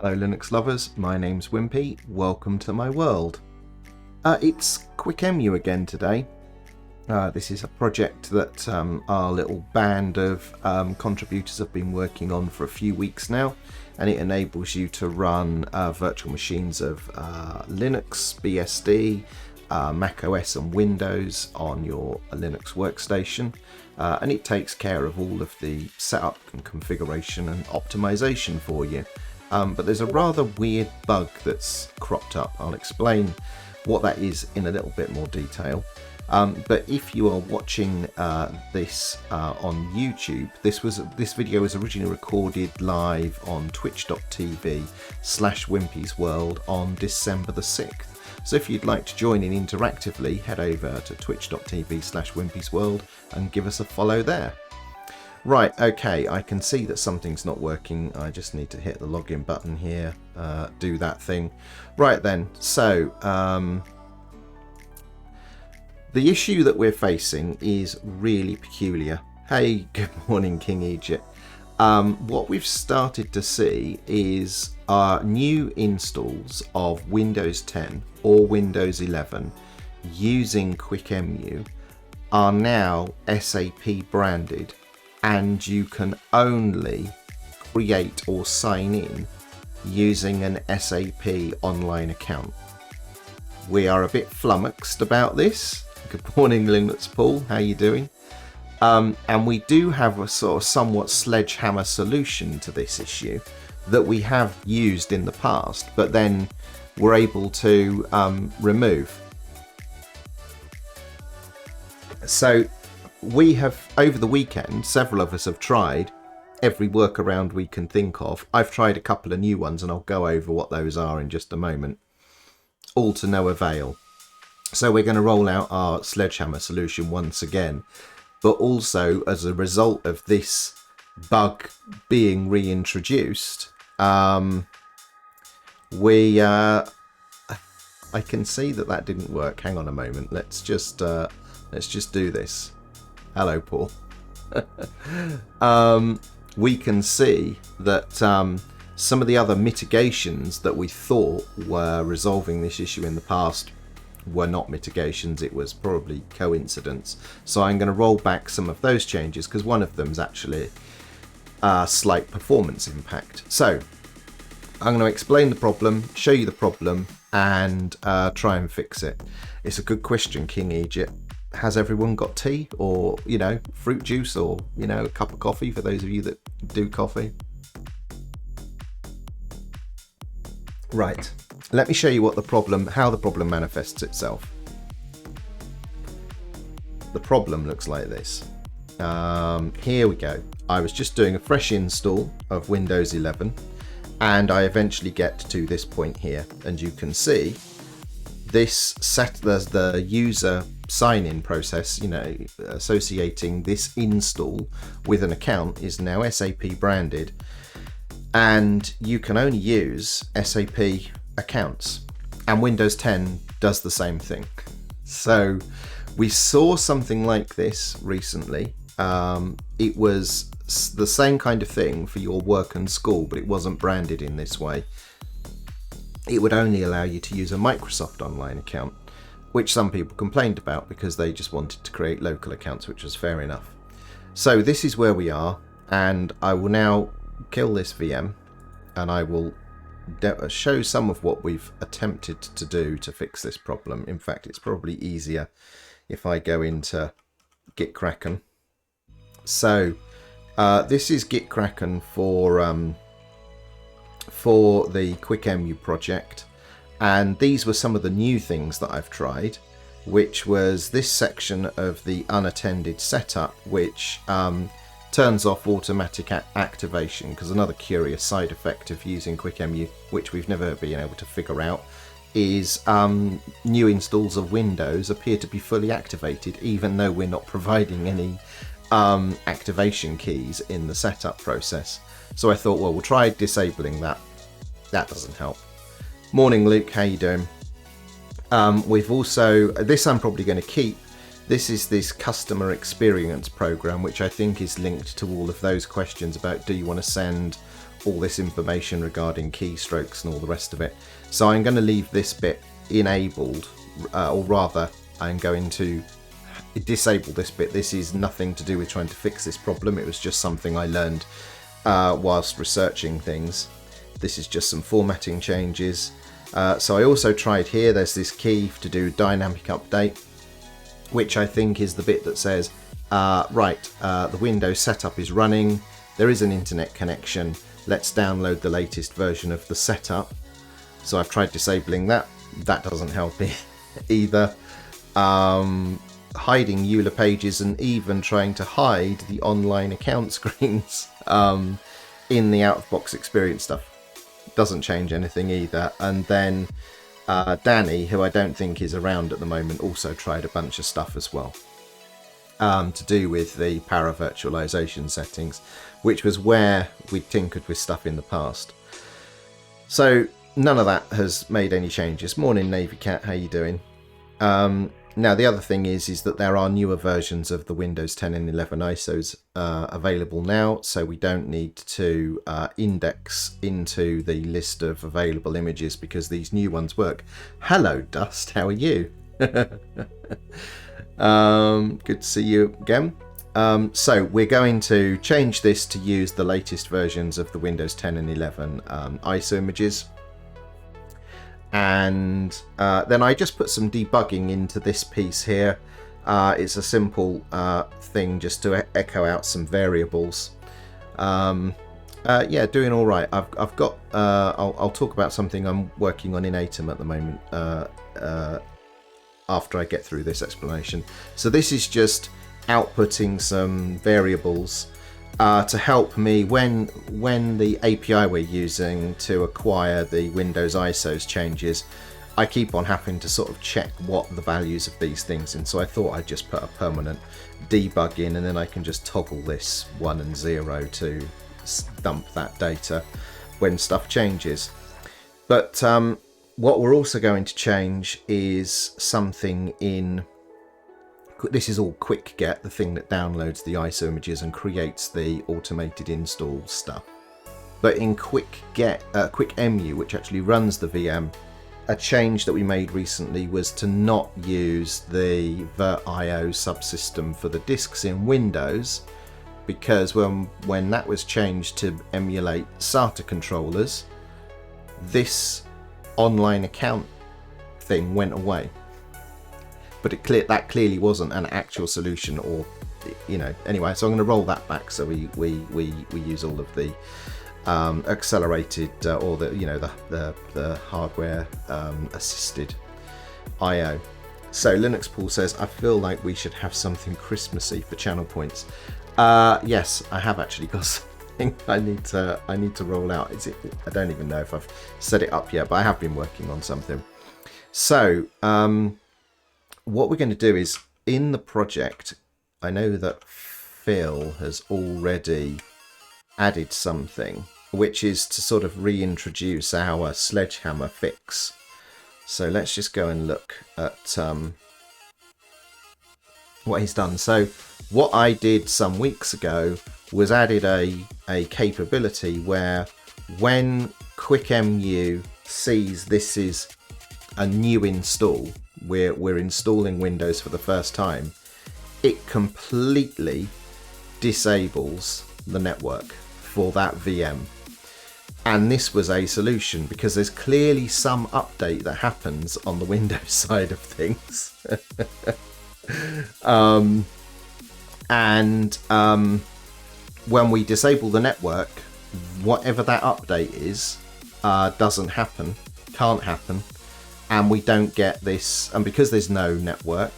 Hello Linux lovers, my name's Wimpy, welcome to my world. It's Quickemu again today. This is a project that our little band of contributors have been working on for a few weeks now, and it enables you to run virtual machines of Linux, BSD, Mac OS and Windows on your Linux workstation, and it takes care of all of the setup and configuration and optimization for you. But there's a rather weird bug that's cropped up. I'll explain what that is in a little bit more detail. But if you are watching this on YouTube, this video was originally recorded live on twitch.tv/Wimpy's World on December the 6th. So if you'd like to join in interactively, head over to twitch.tv/Wimpy's World and give us a follow there. Right, okay, I can see that something's not working. I just need to hit the login button here, do that thing. Right then, so the issue that we're facing is really peculiar. Hey, good morning, King Egypt. What we've started to see is new installs of Windows 10 or Windows 11 using Quickemu are now SAP branded, and you can only create or sign in using an SAP online account. We are a bit flummoxed about this. Good morning, Linux Paul, how you doing? And we do have a sort of somewhat sledgehammer solution to this issue that we have used in the past, but then we're able to remove. So we have, over the weekend, several of us have tried every workaround we can think of. I've tried a couple of new ones and I'll go over what those are in just a moment. All to no avail. So we're going to roll out our sledgehammer solution once again. But also, as a result of this bug being reintroduced, I can see that didn't work. Hang on a moment. Let's just do this. Hello, Paul. We can see that some of the other mitigations that we thought were resolving this issue in the past were not mitigations. It was probably coincidence. So I'm going to roll back some of those changes because one of them is actually a slight performance impact. So I'm going to explain the problem, show you the problem, and try and fix it. It's a good question, King Egypt. Has everyone got tea or, you know, fruit juice or, you know, a cup of coffee for those of you that do coffee? Right. Let me show you what how the problem manifests itself. The problem looks like this. Here we go. I was just doing a fresh install of Windows 11 and I eventually get to this point here, and you can see this the user sign-in process, you know, associating this install with an account is now SAP branded, and you can only use SAP accounts, and Windows 10 does the same thing. So we saw something like this recently. It was the same kind of thing for your work and school, but it wasn't branded in this way. It would only allow you to use a Microsoft Online account, which some people complained about because they just wanted to create local accounts, which was fair enough. So this is where we are, and I will now kill this VM, and I will show some of what we've attempted to do to fix this problem. In fact, it's probably easier if I go into Gitkraken. So this is Gitkraken for the Quickemu project, and these were some of the new things that I've tried, which was this section of the unattended setup, which turns off automatic activation, because another curious side effect of using Quickemu, which we've never been able to figure out, is new installs of Windows appear to be fully activated even though we're not providing any activation keys in the setup process. So I thought, well, we'll try disabling that. That doesn't help. Morning, Luke, how you doing? We've also, this I'm probably going to keep. This is this customer experience program, which I think is linked to all of those questions about do you want to send all this information regarding keystrokes and all the rest of it. So I'm going to leave this bit enabled, or rather I'm going to disable this bit. This is nothing to do with trying to fix this problem. It was just something I learned whilst researching things. This is just some formatting changes. So I also tried here, there's this key to do dynamic update, which I think is the bit that says, the Windows setup is running, there is an internet connection, let's download the latest version of the setup. So I've tried disabling that. That doesn't help either. Hiding EULA pages and even trying to hide the online account screens in the out-of-box experience stuff doesn't change anything either. And then Danny, who I don't think is around at the moment, also tried a bunch of stuff as well to do with the para-virtualization settings, which was where we'd tinkered with stuff in the past. So none of that has made any changes. Morning, Navy Cat, how you doing? Now the other thing is that there are newer versions of the Windows 10 and 11 ISOs available now, so we don't need to index into the list of available images because these new ones work. Hello Dust, how are you? Good to see you again. So we're going to change this to use the latest versions of the Windows 10 and 11 ISO images. And then I just put some debugging into this piece here. It's a simple thing just to echo out some variables. Yeah, doing all right. I've got. I'll talk about something I'm working on in Atom at the moment. After I get through this explanation. So this is just outputting some variables to help me when the API we're using to acquire the Windows ISOs changes. I keep on having to sort of check what the values of these things in. So I thought I'd just put a permanent debug in, and then I can just toggle this 1 and 0 to dump that data when stuff changes. But what we're also going to change is something in. This is all Quick-Get, the thing that downloads the ISO images and creates the automated install stuff. But in Quickemu, which actually runs the VM, a change that we made recently was to not use the VirtIO subsystem for the disks in Windows, because when that was changed to emulate SATA controllers, this online account thing went away. But that clearly wasn't an actual solution, or anyway. So I'm going to roll that back so we use all of the accelerated or the hardware assisted I/O. So Linux Paul says, I feel like we should have something Christmassy for channel points. Yes, I have actually got something I need to roll out. I don't even know if I've set it up yet, but I have been working on something. So what we're going to do is, in the project, I know that Phil has already added something, which is to sort of reintroduce our sledgehammer fix. So let's just go and look at what he's done. So what I did some weeks ago was added a capability where when Quickemu sees this is a new install, we're installing Windows for the first time, it completely disables the network for that VM. And this was a solution because there's clearly some update that happens on the Windows side of things. When we disable the network, whatever that update is doesn't happen, can't happen, and we don't get this. And because there's no network,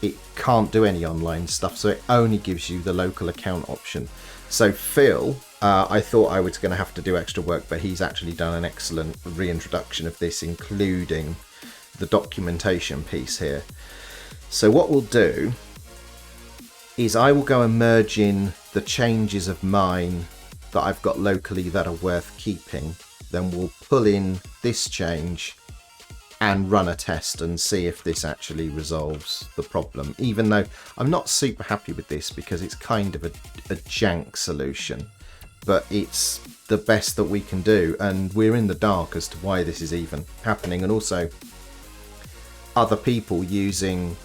it can't do any online stuff, so it only gives you the local account option. So Phil, I thought I was going to have to do extra work, but he's actually done an excellent reintroduction of this, including the documentation piece here. So what we'll do is I will go and merge in the changes of mine that I've got locally that are worth keeping. Then we'll pull in this change and run a test and see if this actually resolves the problem, even though I'm not super happy with this because it's kind of a jank solution. but it's the best that we can do, and we're in the dark as to why this is even happening. And also other people using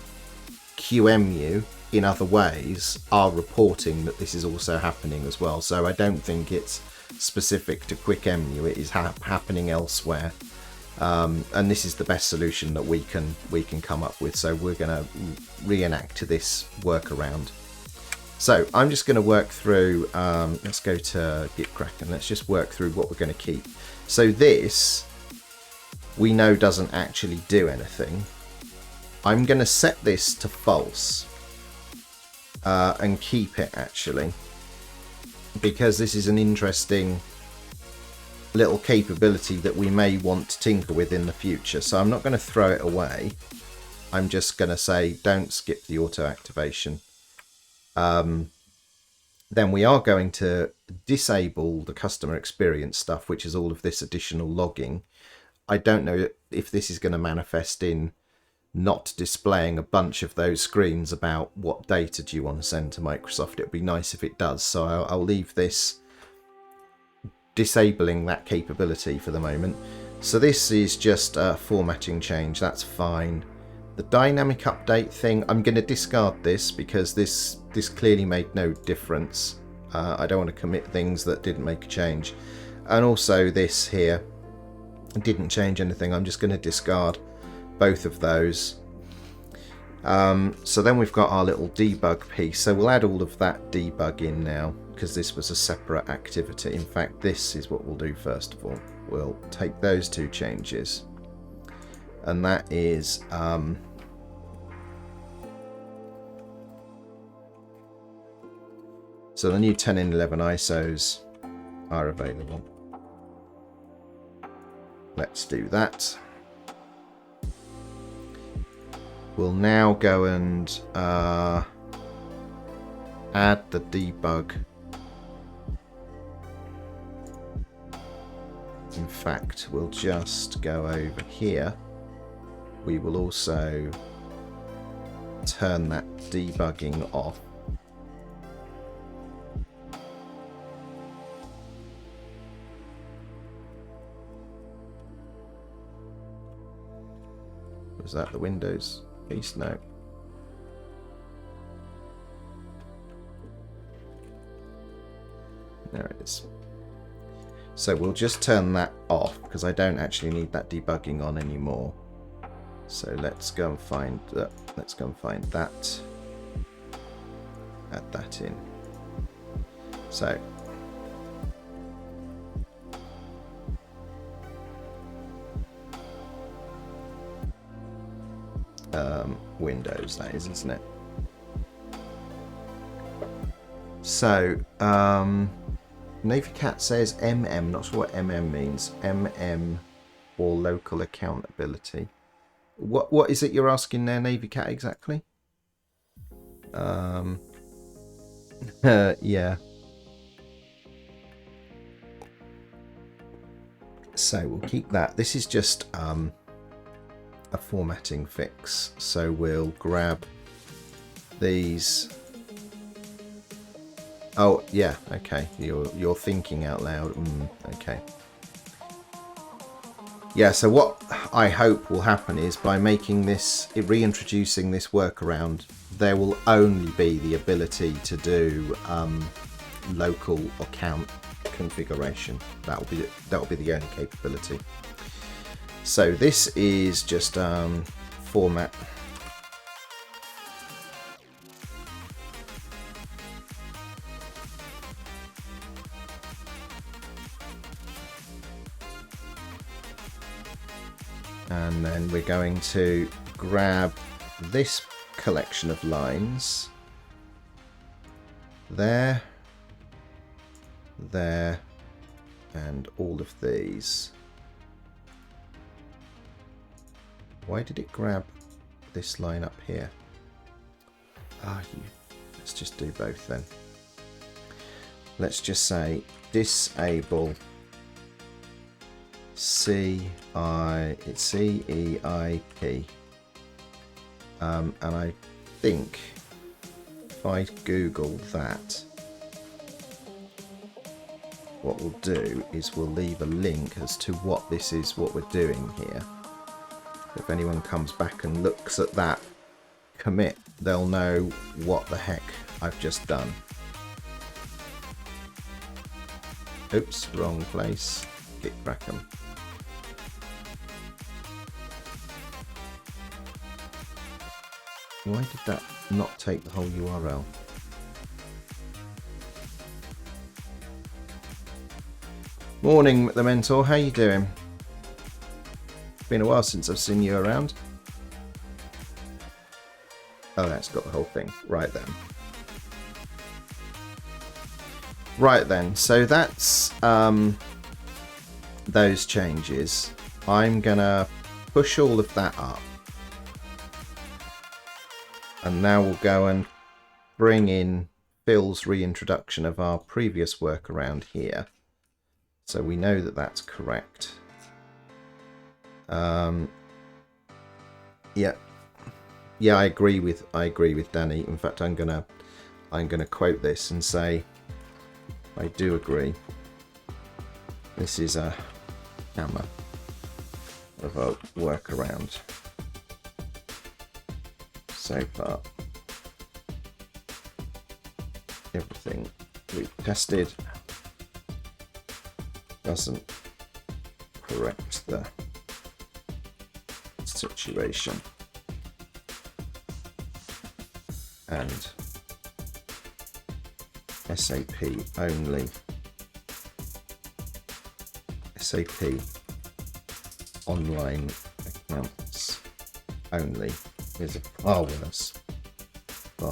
Quickemu in other ways are reporting that this is also happening as well. So I don't think it's specific to Quickemu, it is happening elsewhere. And this is the best solution that we can come up with. So we're going to reenact this workaround. So I'm just going to work through, let's go to Gitcrack and let's just work through what we're going to keep. So this, we know doesn't actually do anything. I'm going to set this to false and keep it actually, because this is an interesting little capability that we may want to tinker with in the future. So I'm not going to throw it away. I'm just going to say don't skip the auto activation. Then we are going to disable the customer experience stuff, which is all of this additional logging. I don't know if this is going to manifest in not displaying a bunch of those screens about what data do you want to send to Microsoft. It would be nice if it does. So I'll leave this disabling that capability for the moment. So this is just a formatting change. That's fine. The dynamic update thing, I'm going to discard this because this clearly made no difference. I don't want to commit things that didn't make a change. And also this here didn't change anything. I'm just going to discard both of those. So then we've got our little debug piece. So we'll add all of that debug in now because this was a separate activity. In fact, this is what we'll do first of all. We'll take those two changes. And that is so the new 10 and 11 ISOs are available. Let's do that. We'll now go and add the debug. In fact, we'll just go over here. We will also turn that debugging off. Was that the Windows piece? No. There it is. So we'll just turn that off because I don't actually need that debugging on anymore. So let's go and find that. Let's go and find that. Add that in. So Windows, that is, isn't it? So NavyCat says MM, not sure what MM means. MM or local accountability. What is it you're asking there, NavyCat, exactly? Yeah. So we'll keep that. This is just a formatting fix. So we'll grab these. Oh yeah, okay. You're thinking out loud. Okay. Yeah, so what I hope will happen is by making this, reintroducing this workaround, there will only be the ability to do local account configuration. That will be the only capability. So this is just format. And then we're going to grab this collection of lines. There, there, and all of these. Why did it grab this line up here? Let's just do both then. Let's just say disable it's CEIP. And I think if I Google that, what we'll do is we'll leave a link as to what this is, what we're doing here. If anyone comes back and looks at that commit, they'll know what the heck I've just done. Oops, wrong place. Git Rackham. Why did that not take the whole URL? Morning, the Mentor. How you doing? Been a while since I've seen you around. Oh, that's got the whole thing. Right then. Right then. So that's those changes. I'm gonna push all of that up. And now we'll go and bring in Phil's reintroduction of our previous workaround here. So we know that that's correct. Yeah, I agree with Danny. In fact, I'm gonna quote this and say I do agree. This is a hammer of a workaround so far. Everything we've tested doesn't correct the situation, and SAP only, SAP online accounts only is a far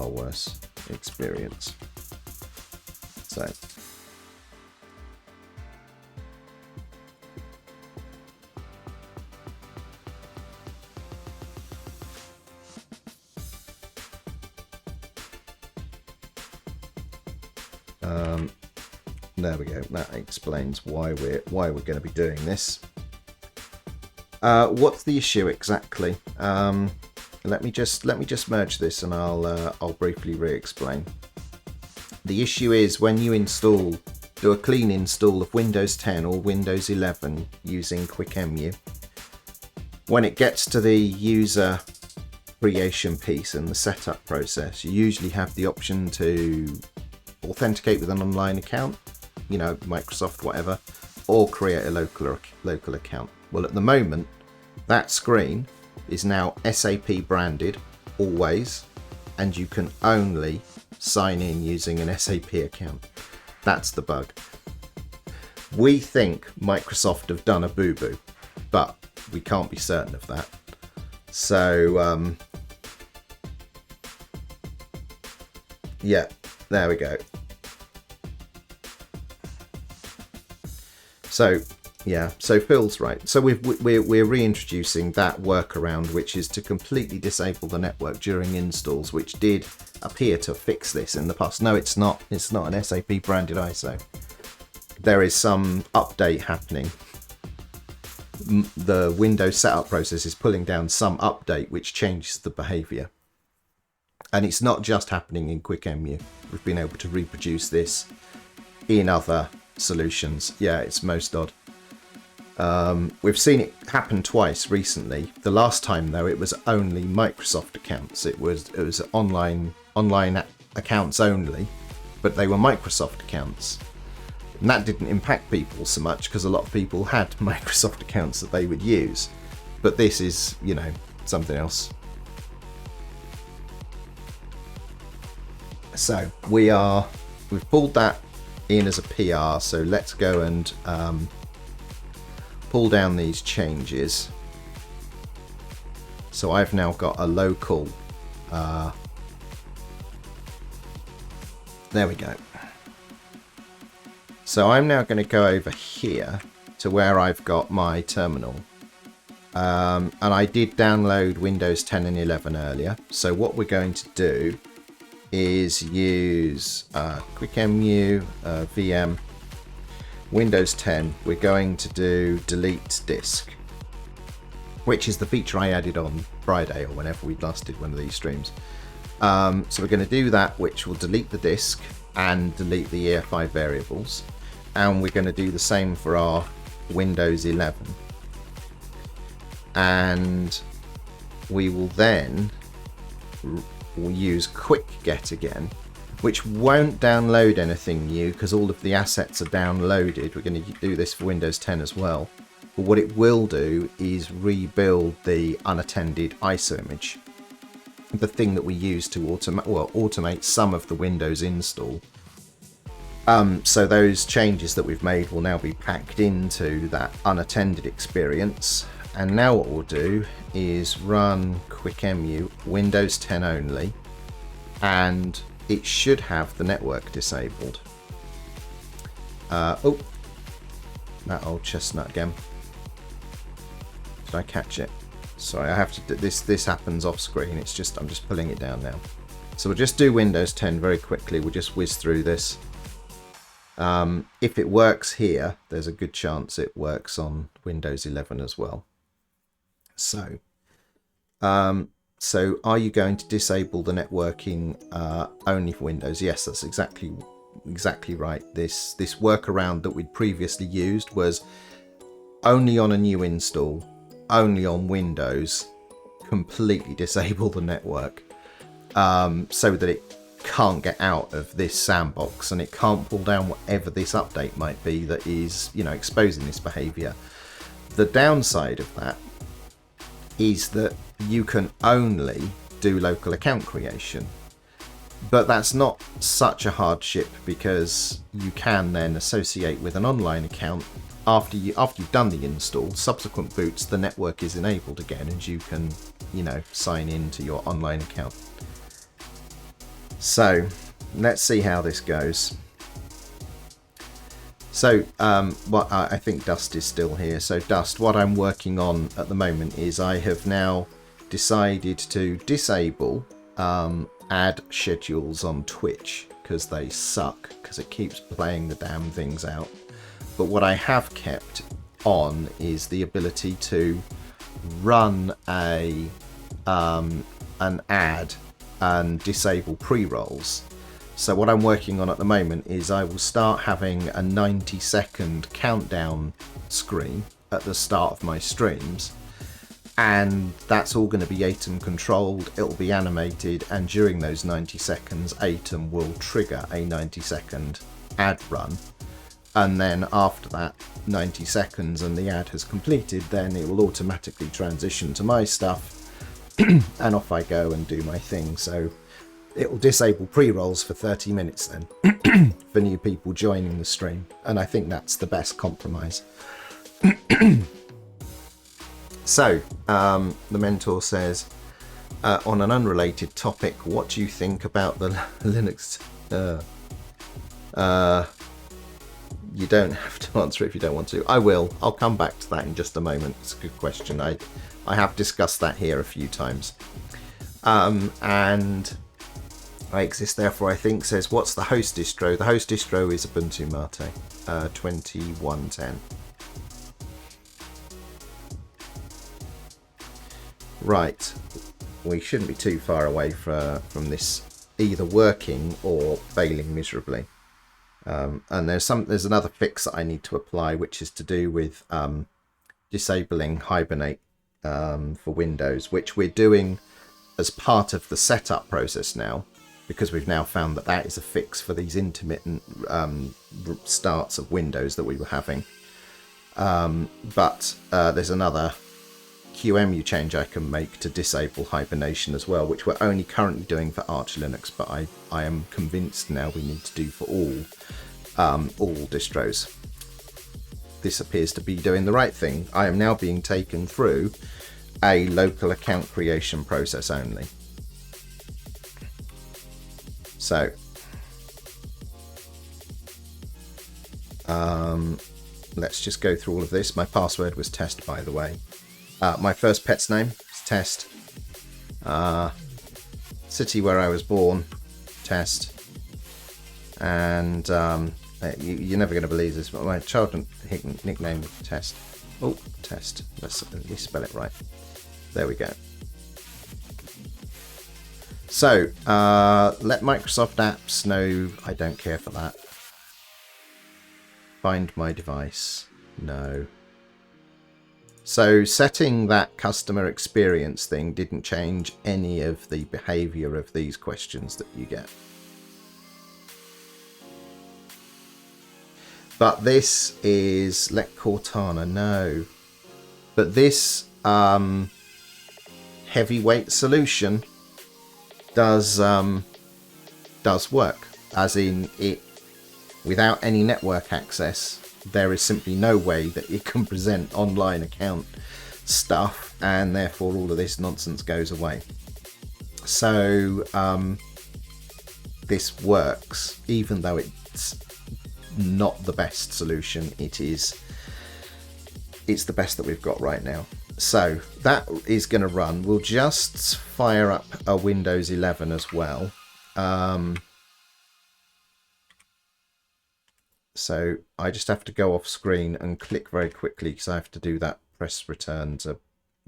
worse experience. So there we go. That explains why we're going to be doing this. What's the issue exactly? Let me just merge this, and I'll briefly re-explain. The issue is when you do a clean install of Windows 10 or Windows 11 using Quickemu, when it gets to the user creation piece and the setup process, you usually have the option to authenticate with an online account, you know, Microsoft, whatever, or create a local account. Well, at the moment, that screen is now SAP branded always, and you can only sign in using an SAP account. That's the bug. We think Microsoft have done a boo-boo, but we can't be certain of that. So, yeah, there we go. So, yeah, so Phil's right. So we're reintroducing that workaround, which is to completely disable the network during installs, which did appear to fix this in the past. No, it's not. It's not an SAP branded ISO. There is some update happening. The Windows setup process is pulling down some update which changes the behavior. And it's not just happening in Quickemu. We've been able to reproduce this in other solutions. Yeah, it's most odd. We've seen it happen twice recently. The last time though, it was only Microsoft accounts. It was online accounts only, but they were Microsoft accounts, and that didn't impact people so much because a lot of people had Microsoft accounts that they would use. But this is, you know, something else. So we've pulled that in as a PR. So let's go and pull down these changes. So I've now got a local, there we go. So I'm now going to go over here to where I've got my terminal. And I did download Windows 10 and 11 earlier. So what we're going to do is use Quickemu VM Windows 10. We're going to do delete disk, which is the feature I added on Friday or whenever we last did one of these streams. So we're going to do that, which will delete the disk and delete the EFI variables. and we're going to do the same for our Windows 11. And we will then use quick get again, which won't download anything new because all of the assets are downloaded. We're going to do this for Windows 10 as well. But what it will do is rebuild the unattended ISO image, the thing that we use to automate some of the Windows install. So those changes that we've made will now be packed into that unattended experience. And now what we'll do is run Quickemu Windows 10 only, and it should have the network disabled. Oh, that old chestnut again. Did I catch it? Sorry, I have to do this. This happens off screen. It's just I'm just pulling it down now. So we'll just do Windows 10 very quickly. We'll just whiz through this. If it works here, there's a good chance it works on Windows 11 as well. So, so are you going to disable the networking only for Windows? Yes, that's exactly right. This workaround that we'd previously used was only on a new install, only on Windows, completely disable the network, so that it can't get out of this sandbox and it can't pull down whatever this update might be that is, exposing this behavior. The downside of that is that you can only do local account creation, but that's not such a hardship because you can then associate with an online account after you've done the install. Subsequent boots, the network is enabled again and you can sign in to your online account. So let's see how this goes. So I think Dust is still here. So Dust, what I'm working on at the moment is I have now decided to disable ad schedules on Twitch because they suck, because it keeps playing the damn things out. But what I have kept on is the ability to run an ad and disable pre-rolls. So what I'm working on at the moment is I will start having a 90-second countdown screen at the start of my streams, and that's all going to be ATOM controlled. It'll be animated, and during those 90 seconds ATOM will trigger a 90-second ad run, and then after that 90 seconds and the ad has completed, then it will automatically transition to my stuff and off I go and do my thing. So it will disable pre-rolls for 30 minutes then for new people joining the stream, and I think that's the best compromise. So the mentor says, on an unrelated topic, what do you think about the Linux? You don't have to answer if you don't want to. I will. I'll come back to that in just a moment. It's a good question. I have discussed that here a few times. And I exist therefore, I think, says, what's the host distro? The host distro is Ubuntu Mate 2110. Right, we shouldn't be too far away from this either working or failing miserably. And there's another fix that I need to apply, which is to do with disabling hibernate for Windows, which we're doing as part of the setup process now, because we've now found that is a fix for these intermittent starts of Windows that we were having. But there's another QEMU change I can make to disable hibernation as well, which we're only currently doing for Arch Linux, but I am convinced now we need to do for all distros. This appears to be doing the right thing. I am now being taken through a local account creation process only. So let's just go through all of this. My password was test, by the way. My first pet's name is test. City where I was born, test. And you're never going to believe this, but my childhood nickname was Test. Oh, Test. Let's at least spell it right. There we go. So, let Microsoft apps know I don't care for that. Find my device. No. So setting that customer experience thing didn't change any of the behavior of these questions that you get. But this is let Cortana, no. But this heavyweight solution does work, as in it without any network access. There is simply no way that you can present online account stuff, and therefore all of this nonsense goes away. So this works, even though it's not the best solution. It's the best that we've got right now. So that is going to run. We'll just fire up a Windows 11 as well. So I just have to go off screen and click very quickly because I have to do that press return to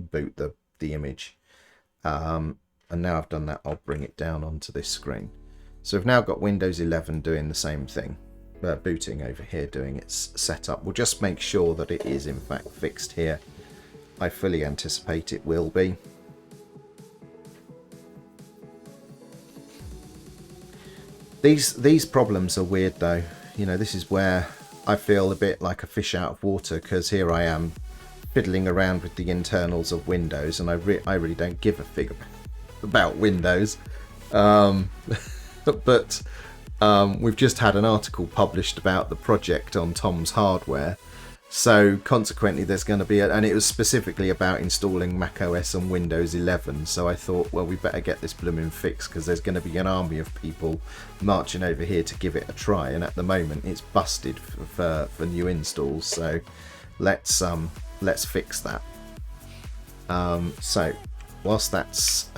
boot the image. And now I've done that, I'll bring it down onto this screen. So we've now got Windows 11 doing the same thing. Booting over here, doing its setup. We'll just make sure that it is in fact fixed here. I fully anticipate it will be. These problems are weird though. You know, this is where I feel a bit like a fish out of water, because here I am fiddling around with the internals of Windows, and I really don't give a fig about Windows. But we've just had an article published about the project on Tom's Hardware, so consequently there's going to be and it was specifically about installing macOS on Windows 11, so I thought, well, we better get this blooming fixed, because there's going to be an army of people marching over here to give it a try, and at the moment it's busted for new installs, so let's fix that. So whilst that's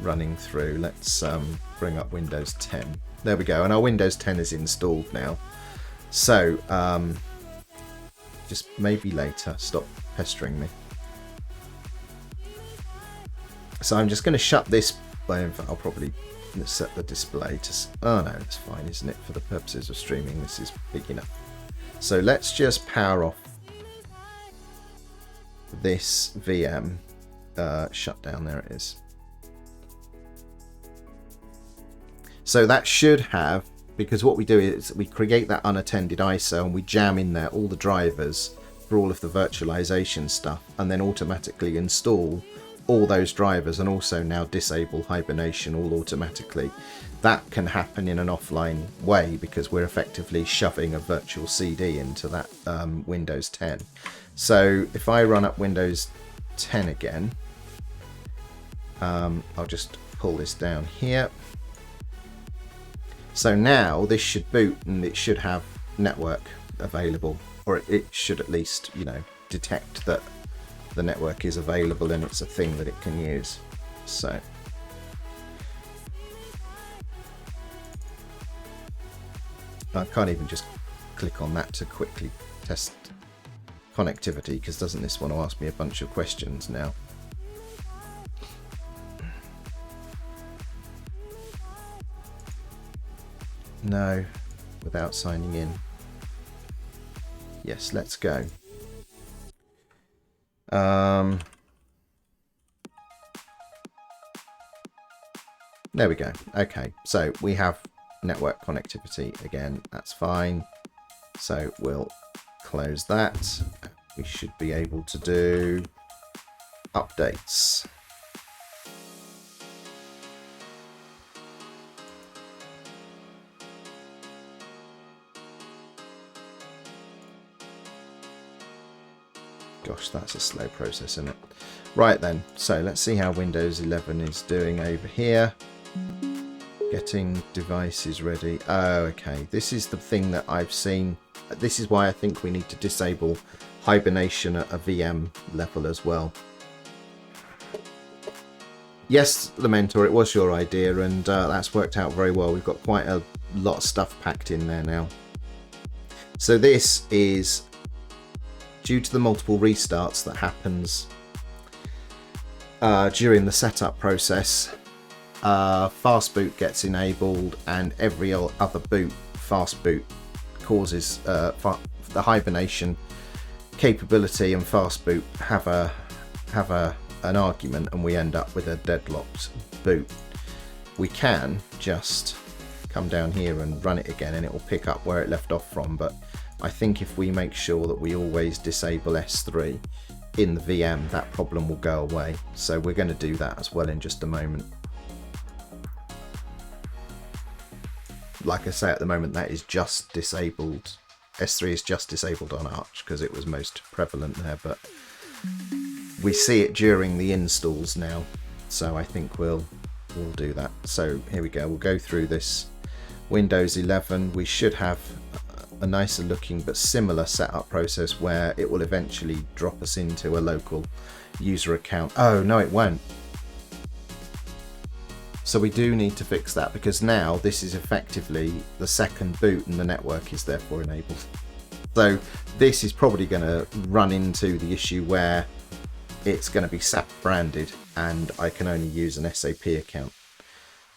running through, let's bring up Windows 10. There we go, and our Windows 10 is installed now. So just maybe later, stop pestering me. So I'm just going to shut this. I'll probably set the display to, oh no, it's fine, isn't it? For the purposes of streaming, this is big enough. So let's just power off this VM. Shutdown, there it is. So that should have, because what we do is we create that unattended ISO and we jam in there all the drivers for all of the virtualization stuff, and then automatically install all those drivers, and also now disable hibernation all automatically. That can happen in an offline way because we're effectively shoving a virtual CD into that Windows 10. So if I run up Windows 10 again, I'll just pull this down here. So now this should boot and it should have network available, or it should at least, you know, detect that the network is available and it's a thing that it can use. So I can't even just click on that to quickly test connectivity, because doesn't this want to ask me a bunch of questions now? No, without signing in. Yes, let's go. There we go. Okay, so we have network connectivity again. That's fine. So we'll close that. We should be able to do updates. Gosh, that's a slow process, isn't it? Right then, so let's see how Windows 11 is doing over here. Getting devices ready. Oh, okay. This is the thing that I've seen. This is why I think we need to disable hibernation at a VM level as well. Yes, the mentor, it was your idea, and that's worked out very well. We've got quite a lot of stuff packed in there now. So this is due to the multiple restarts that happens during the setup process. Fast boot gets enabled, and every other boot fast boot causes the hibernation capability and fast boot have an argument, and we end up with a deadlocked boot. We can just come down here and run it again, and it will pick up where it left off from. But I think if we make sure that we always disable S3 in the VM, that problem will go away. So we're going to do that as well in just a moment. Like I say, at the moment that is just disabled. S3 is just disabled on Arch because it was most prevalent there, but we see it during the installs now, so I think we'll do that. So here we go, we'll go through this Windows 11. We should have a nicer looking but similar setup process where it will eventually drop us into a local user account. Oh no, it won't. So we do need to fix that, because now this is effectively the second boot and the network is therefore enabled. So this is probably going to run into the issue where it's going to be SAP branded and I can only use an SAP account.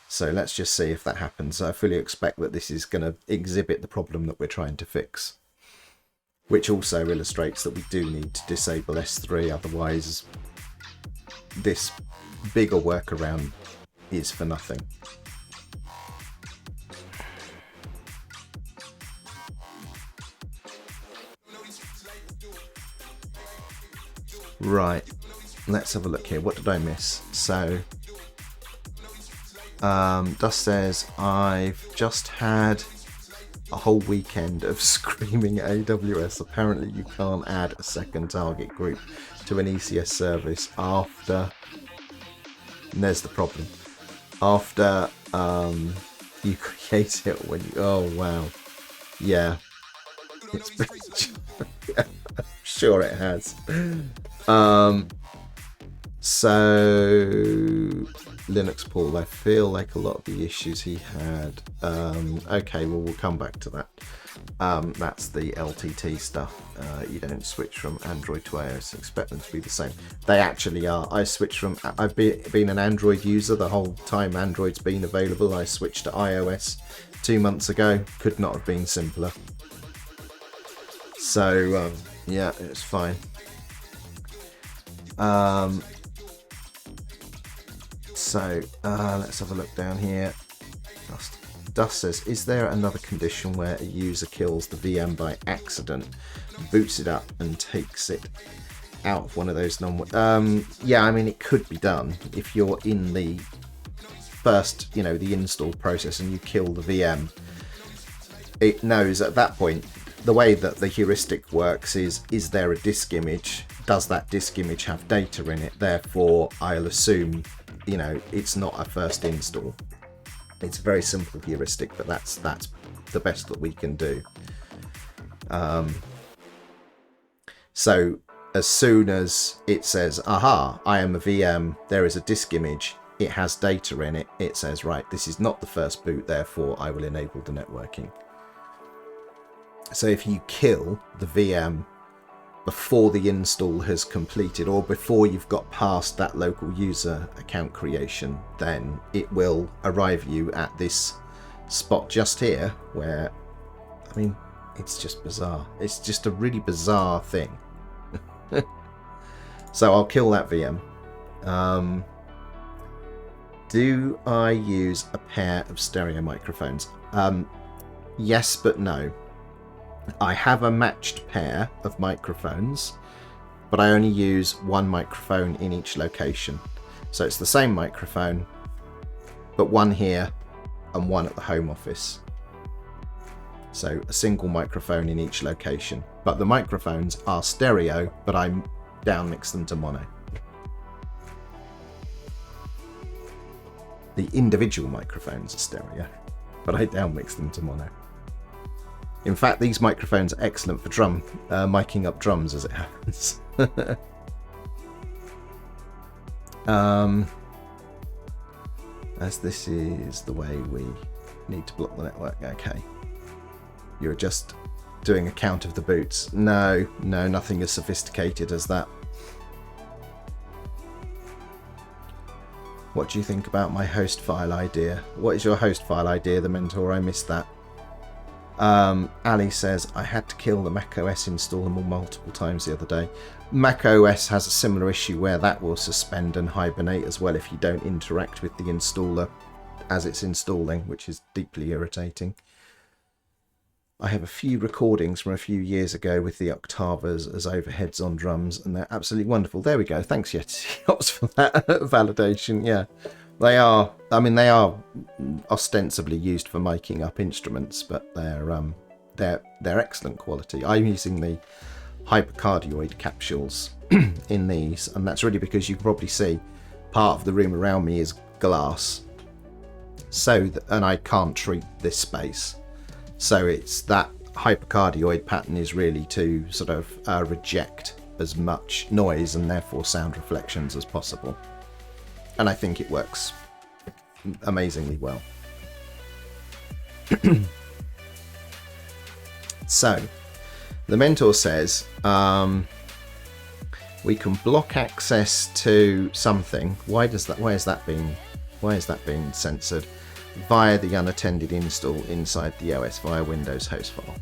So let's just see if that happens. I fully expect that this is going to exhibit the problem that we're trying to fix, which also illustrates that we do need to disable S3, otherwise this bigger workaround is for nothing. Right, let's have a look here. What did I miss? So Dust says, I've just had a whole weekend of screaming AWS. Apparently you can't add a second target group to an ECS service after, and there's the problem, after you create it when you, oh wow, yeah, it's been, yeah, I'm sure it has. So Linux Paul, I feel like a lot of the issues he had, okay, well we'll come back to that. That's the LTT stuff. You don't switch from Android to iOS, expect them to be the same. They actually are. I switched from, I've been an Android user the whole time Android's been available. I switched to iOS 2 months ago. Could not have been simpler. So yeah, it's fine. So let's have a look down here. Dust says, is there another condition where a user kills the VM by accident, boots it up and takes it out of one of those yeah, I mean, it could be done if you're in the first, you know, the install process and you kill the VM. It knows at that point, the way that the heuristic works is there a disk image? Does that disk image have data in it? Therefore, I'll assume, you know, it's not a first install. It's a very simple heuristic, but that's the best that we can do. So as soon as it says, aha, I am a VM, there is a disk image, it has data in it, it says, right, this is not the first boot, therefore I will enable the networking. So if you kill the VM before the install has completed, or before you've got past that local user account creation, then it will arrive you at this spot just here where, I mean, it's just bizarre. It's just a really bizarre thing. So I'll kill that VM. Do I use a pair of stereo microphones? Yes, but no. I have a matched pair of microphones, but I only use one microphone in each location. So it's the same microphone, but one here and one at the home office. So a single microphone in each location. But the microphones are stereo, but I downmix them to mono. The individual microphones are stereo, but I downmix them to mono. In fact, these microphones are excellent for miking up drums, as it happens. As this is the way we need to block the network. Okay. You're just doing a count of the boots. No, nothing as sophisticated as that. What do you think about my host file idea? What is your host file idea, the mentor? I missed that. Ali says, I had to kill the macOS installer multiple times the other day. macOS has a similar issue where that will suspend and hibernate as well if you don't interact with the installer as it's installing, which is deeply irritating. I have a few recordings from a few years ago with the octavas as overheads on drums, and they're absolutely wonderful. There we go. Thanks, Yeti, for that validation. Yeah, they are. I mean, they are ostensibly used for miking up instruments, but they're excellent quality. I'm using the hypercardioid capsules in these, and that's really because you can probably see part of the room around me is glass, and I can't treat this space. So it's that hypercardioid pattern is really to sort of reject as much noise and therefore sound reflections as possible. And I think it works amazingly well. So the mentor says we can block access to something. Why is that being censored? Via the unattended install inside the OS via Windows host file.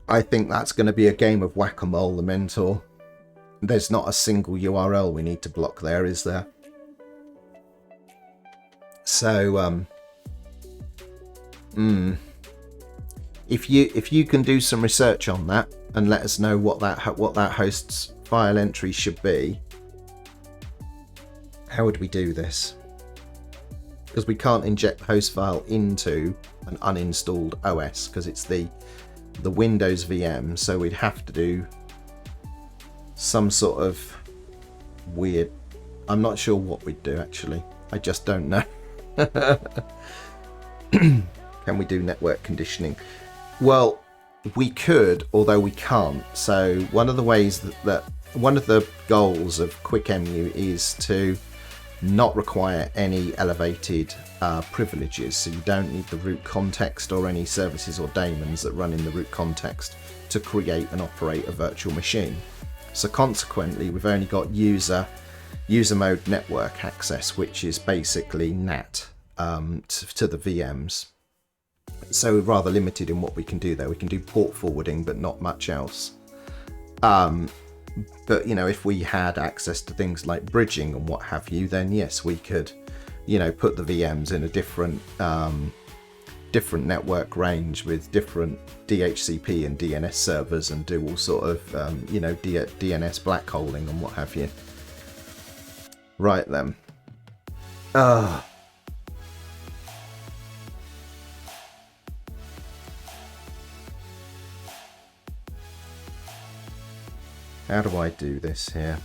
I think that's going to be a game of whack-a-mole, the mentor. There's not a single URL we need to block there, is there? So, if you can do some research on that and let us know what that host's file entry should be. How would we do this? Because we can't inject the host file into an uninstalled OS because it's the Windows VM, so we'd have to do some sort of weird... I'm not sure what we'd do, actually. I just don't know. Can we do network conditioning? Well, we could, although we can't. So one of the ways that one of the goals of Quickemu is to not require any elevated privileges, so you don't need the root context or any services or daemons that run in the root context to create and operate a virtual machine. So consequently, we've only got user mode network access, which is basically NAT to the VMs. So we're rather limited in what we can do there. We can do port forwarding, but not much else. But, if we had access to things like bridging and what have you, then yes, we could, put the VMs in a different network range with different DHCP and DNS servers and do all sort of, DNS blackholing and what have you. Right then. How do I do this here?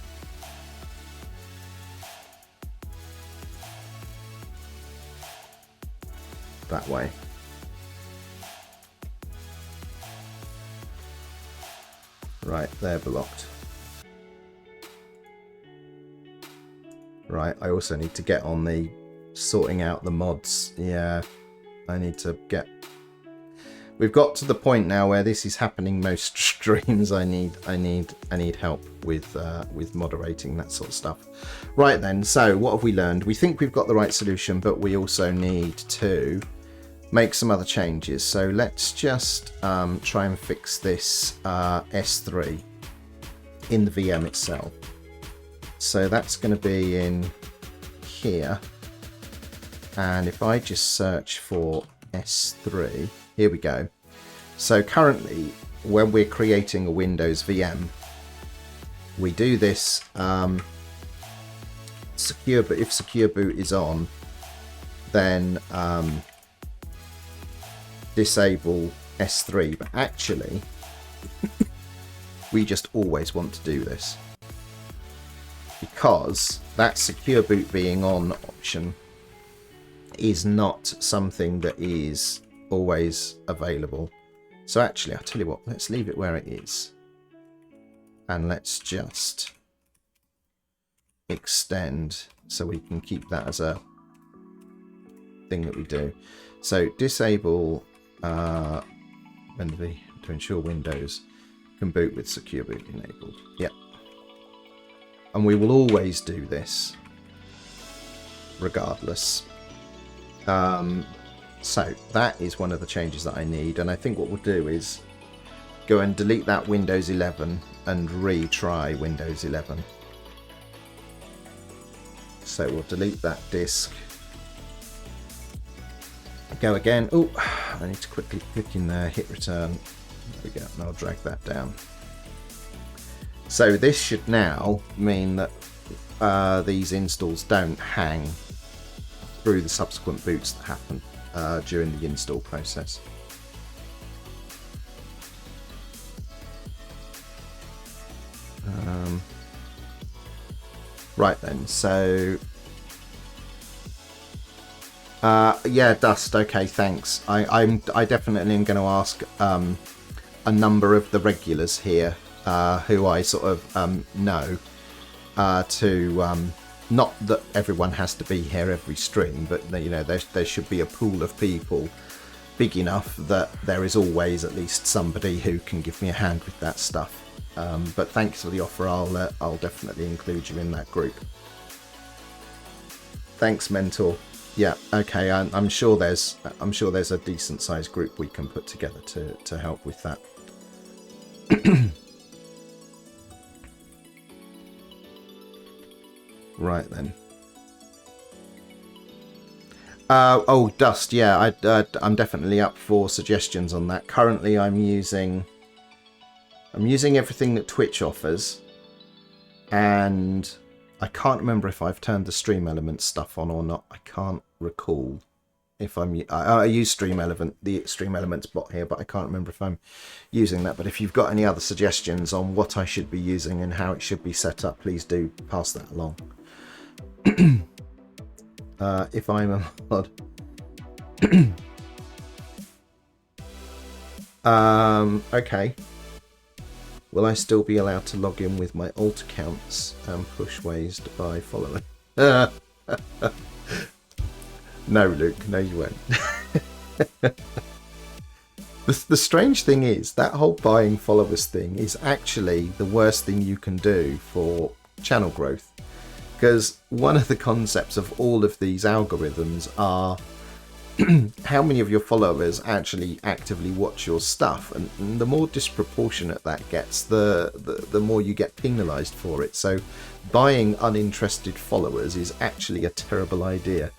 That way. Right, they're blocked. Right, I also need to get on the sorting out the mods. Yeah, I need to get... We've got to the point now where this is happening most streams. I need help with moderating that sort of stuff. Right then, so what have we learned? We think we've got the right solution, but we also need to make some other changes. So let's just try and fix this S3 in the VM itself. So that's going to be in here. And if I just search for S3, here we go. So currently, when we're creating a Windows VM, we do this secure, but if secure boot is on, then disable S3. But actually, we just always want to do this because that secure boot being on option is not something that is always available. So actually, I'll tell you what, let's leave it where it is. And let's just extend so we can keep that as a thing that we do. So disable to ensure Windows can boot with secure boot enabled. Yep. And we will always do this regardless. So that is one of the changes that I need, and I think what we'll do is go and delete that Windows 11 and retry Windows 11. So we'll delete that disk. Go again. Oh, I need to quickly click in there, hit return. There we go, and I'll drag that down. So this should now mean that these installs don't hang through the subsequent boots that happen during the install process. Right then, so yeah, Dust. Okay, thanks. I definitely am going to ask a number of the regulars here who I sort of know to not that everyone has to be here every stream, but you know there should be a pool of people big enough that there is always at least somebody who can give me a hand with that stuff. But thanks for the offer. I'll definitely include you in that group. Thanks, Mentor. Yeah, okay. I'm sure there's a decent sized group we can put together to help with that. Right then. Oh, Dust. Yeah, I'm definitely up for suggestions on that. Currently, I'm using everything that Twitch offers, and I can't remember if I've turned the Stream Elements stuff on or not. I can't recall if I use the Stream Elements bot here, but I can't remember if I'm using that. But if you've got any other suggestions on what I should be using and how it should be set up, please do pass that along. If I'm a mod. Okay. Will I still be allowed to log in with my alt accounts and push ways to buy followers? No, Luke. No, you won't. The strange thing is that whole buying followers thing is actually the worst thing you can do for channel growth. Because one of the concepts of all of these algorithms are how many of your followers actually actively watch your stuff, and the more disproportionate that gets, the more you get penalized for it. So buying uninterested followers is actually a terrible idea.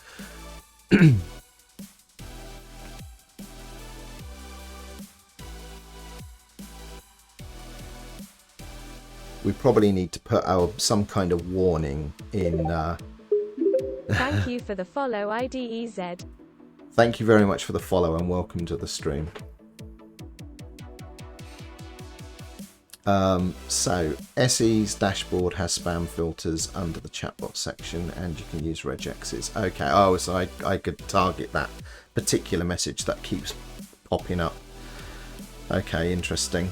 We probably need to put some kind of warning in. Thank you for the follow, IDEZ. Thank you very much for the follow and welcome to the stream. So SE's dashboard has spam filters under the chatbot section, and you can use regexes. Okay, oh, so I could target that particular message that keeps popping up. Okay, interesting.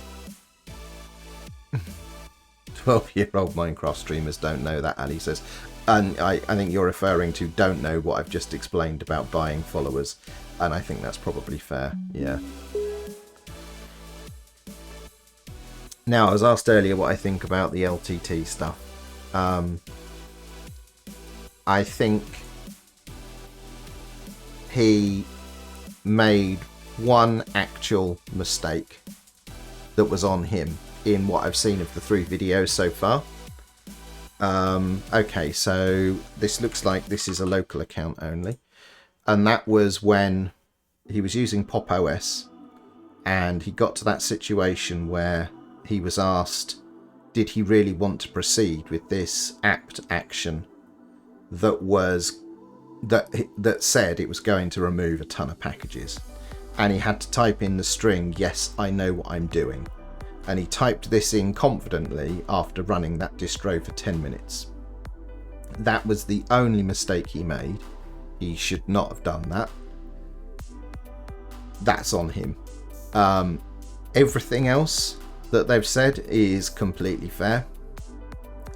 12-year-old Minecraft streamers don't know that, Ali says. And I think you're referring to don't know what I've just explained about buying followers. And I think that's probably fair, yeah. Now, I was asked earlier what I think about the LTT stuff. I think he made one actual mistake that was on him in what I've seen of the 3 videos so far. Okay, so this looks like this is a local account only, and that was when he was using Pop OS and he got to that situation where he was asked did he really want to proceed with this apt action that said it was going to remove a ton of packages, and he had to type in the string, yes, I know what I'm doing. And he typed this in confidently after running that distro for 10 minutes. That was the only mistake he made. He should not have done that. That's on him. Everything else that they've said is completely fair.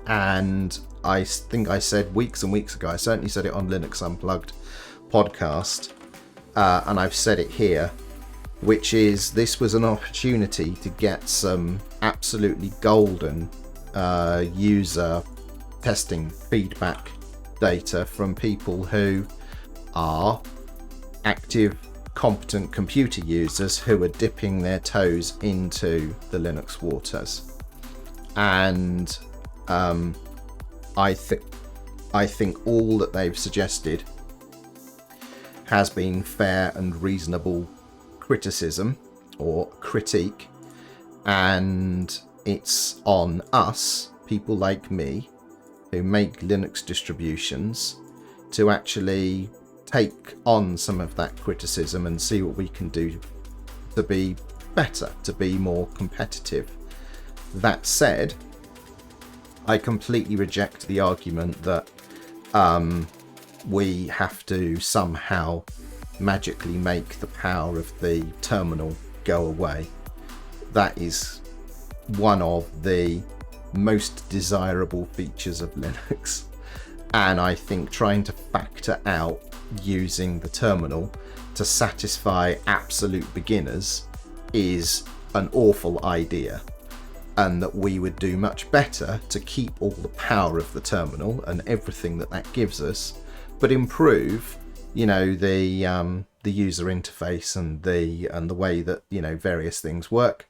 And I think I said weeks and weeks ago, I certainly said it on Linux Unplugged podcast, and I've said it here, which is this was an opportunity to get some absolutely golden user testing feedback data from people who are active, competent computer users who are dipping their toes into the Linux waters. And I think all that they've suggested has been fair and reasonable criticism or critique, and it's on us, people like me who make Linux distributions, to actually take on some of that criticism and see what we can do to be better, to be more competitive. That said, I completely reject the argument that we have to somehow magically make the power of the terminal go away. That is one of the most desirable features of Linux, and I think trying to factor out using the terminal to satisfy absolute beginners is an awful idea, and that we would do much better to keep all the power of the terminal and everything that gives us, but improve, you know, the user interface and the way that, you know, various things work,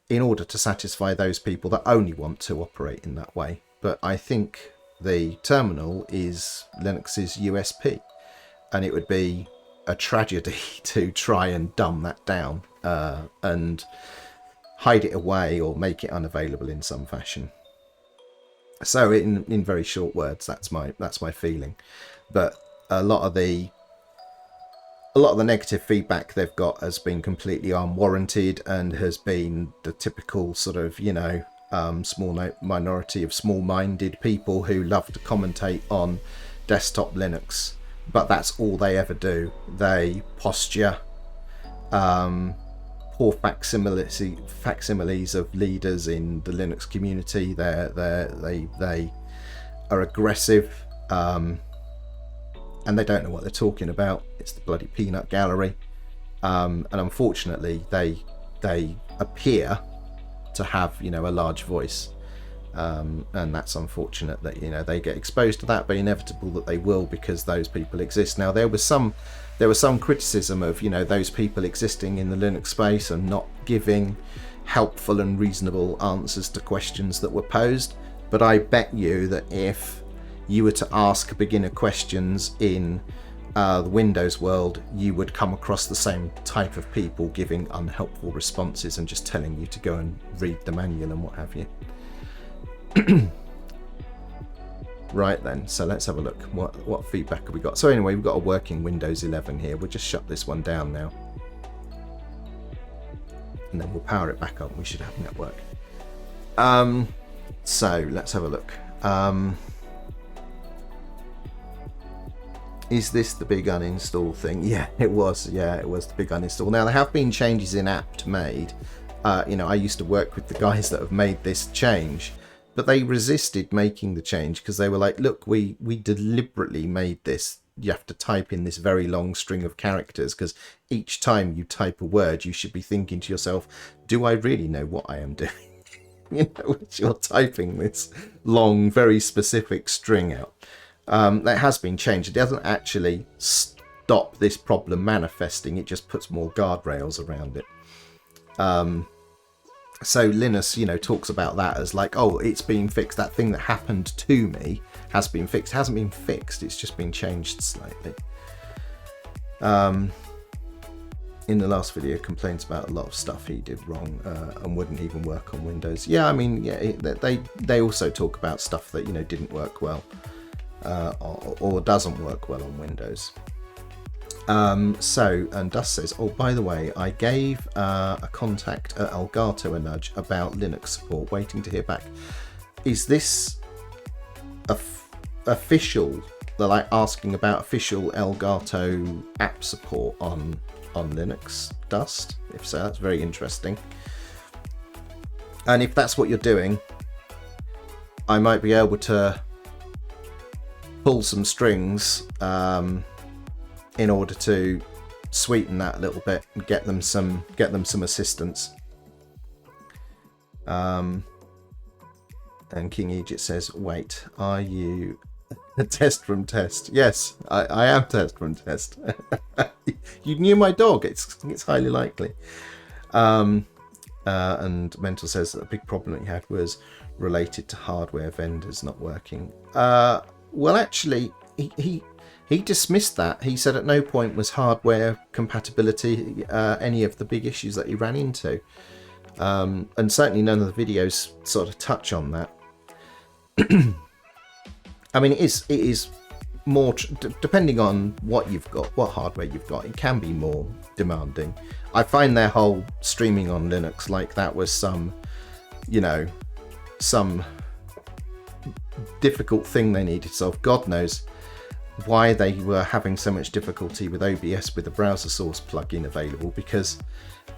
in order to satisfy those people that only want to operate in that way. But I think the terminal is Linux's USP, and it would be a tragedy to try and dumb that down and hide it away or make it unavailable in some fashion. So in very short words, that's my feeling. But a lot of the negative feedback they've got has been completely unwarranted and has been the typical sort of, you know, small minority of small-minded people who love to commentate on desktop Linux, but that's all they ever do. They posture poor facsimiles of leaders in the Linux community. They are aggressive, and they don't know what they're talking about. It's the bloody peanut gallery, and unfortunately they appear to have, you know, a large voice, and that's unfortunate that, you know, they get exposed to that, but inevitable that they will, because those people exist. Now there was some criticism of, you know, those people existing in the Linux space and not giving helpful and reasonable answers to questions that were posed, but I bet you that if you were to ask beginner questions in the Windows world, you would come across the same type of people giving unhelpful responses and just telling you to go and read the manual and what have you. Right then, so let's have a look. What feedback have we got? So anyway, we've got a working Windows 11 here. We'll just shut this one down now, and then we'll power it back up. We should have network. So let's have a look. Is this the big uninstall thing? Yeah, it was. Yeah, it was the big uninstall. Now, there have been changes in apt made. You know, I used to work with the guys that have made this change, but they resisted making the change because they were like, look, we deliberately made this. You have to type in this very long string of characters, because each time you type a word, you should be thinking to yourself, do I really know what I am doing? You know, you're typing this long, very specific string out. That has been changed. It doesn't actually stop this problem manifesting, it just puts more guardrails around it. So Linus, you know, talks about that as like, oh, it's been fixed. That thing that happened to me has been fixed. It hasn't been fixed, it's just been changed slightly. In the last video, complains about a lot of stuff he did wrong and wouldn't even work on Windows. Yeah, I mean, yeah, they also talk about stuff that, you know, didn't work well. Or doesn't work well on Windows. And Dust says, oh, by the way, I gave a contact at Elgato a nudge about Linux support, waiting to hear back. Is this official? They're like asking about official Elgato app support on Linux, Dust? If so, that's very interesting. And if that's what you're doing, I might be able to pull some strings in order to sweeten that a little bit and get them some assistance. And King Egypt says, wait, are you Test from test. Yes, I am test from test. You knew my dog. It's highly likely. And Mental says that a big problem that he had was related to hardware vendors not working. Well, actually, he dismissed that. He said at no point was hardware compatibility any of the big issues that he ran into. And certainly none of the videos sort of touch on that. I mean, it is more depending on what you've got, what hardware you've got. It can be more demanding. I find their whole streaming on Linux like that was some difficult thing they needed to solve. God knows why they were having so much difficulty with OBS with the browser source plugin available, because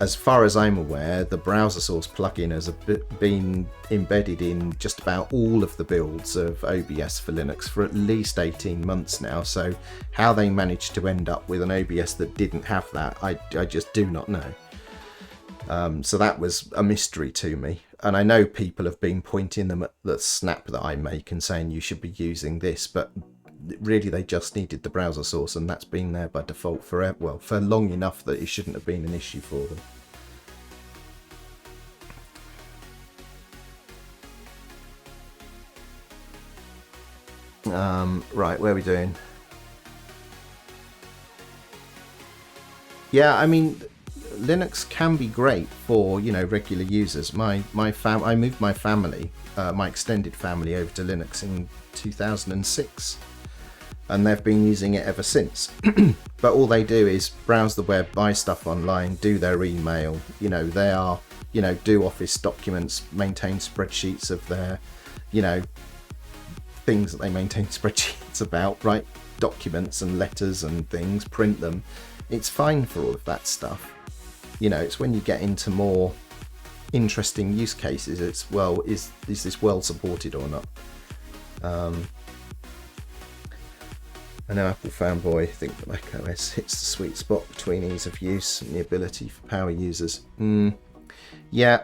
as far as I'm aware, the browser source plugin has been embedded in just about all of the builds of OBS for Linux for at least 18 months now. So how they managed to end up with an OBS that didn't have that, I just do not know. So that was a mystery to me. And I know people have been pointing them at the snap that I make and saying you should be using this, but really they just needed the browser source, and that's been there by default for long enough that it shouldn't have been an issue for them. Right, where are we doing? Yeah, I mean, Linux can be great for regular users. I moved my family, my extended family, over to Linux in 2006. And they've been using it ever since. But all they do is browse the web, buy stuff online, do their email. They are, do Office documents, maintain spreadsheets of their, things that they maintain spreadsheets about, write documents and letters and things, print them. It's fine for all of that stuff. It's when you get into more interesting use cases, it's, well, is this well supported or not? I know Apple fanboy think that macOS hits the sweet spot between ease of use and the ability for power users. Yeah,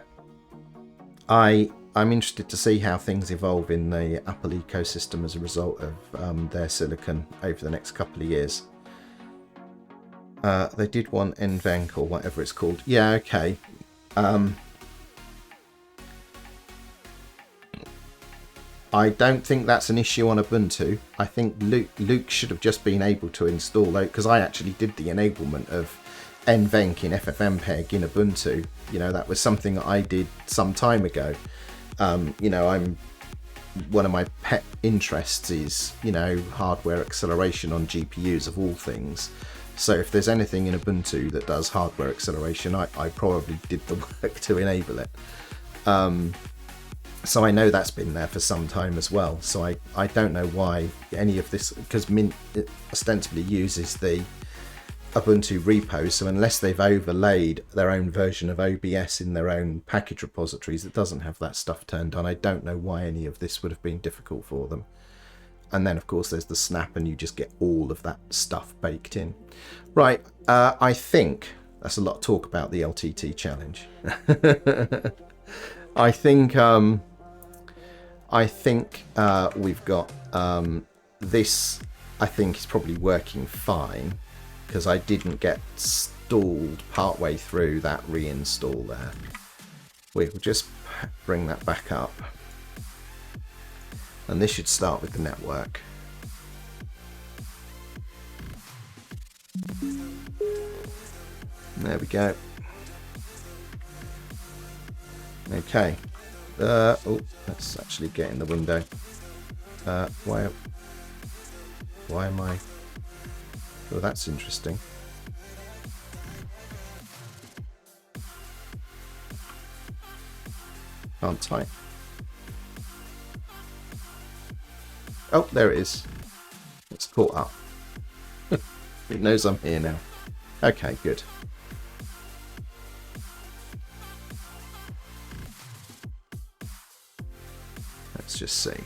I'm interested to see how things evolve in the Apple ecosystem as a result of their silicon over the next couple of years. They did want NVENC or whatever it's called. Yeah, okay. I don't think that's an issue on Ubuntu. I think Luke should have just been able to install that, because I actually did the enablement of NVENC in FFmpeg in Ubuntu. That was something that I did some time ago. I'm one of my pet interests is hardware acceleration on GPUs of all things. So if there's anything in Ubuntu that does hardware acceleration, I probably did the work to enable it. So I know that's been there for some time as well. So I don't know why any of this, because Mint ostensibly uses the Ubuntu repo, so unless they've overlaid their own version of OBS in their own package repositories, it doesn't have that stuff turned on. I don't know why any of this would have been difficult for them. And then of course there's the snap, and you just get all of that stuff baked in. Right, I think that's a lot of talk about the LTT challenge. I think we've got this. I think is probably working fine, because I didn't get stalled partway through that reinstall there. We'll just bring that back up, and this should start with the network. There we go. Okay. Oh, let's actually get in the window. Why am I? Oh, that's interesting. Can't type. Oh, there it is. It's caught up. It knows I'm here now. Okay, good. Let's just see.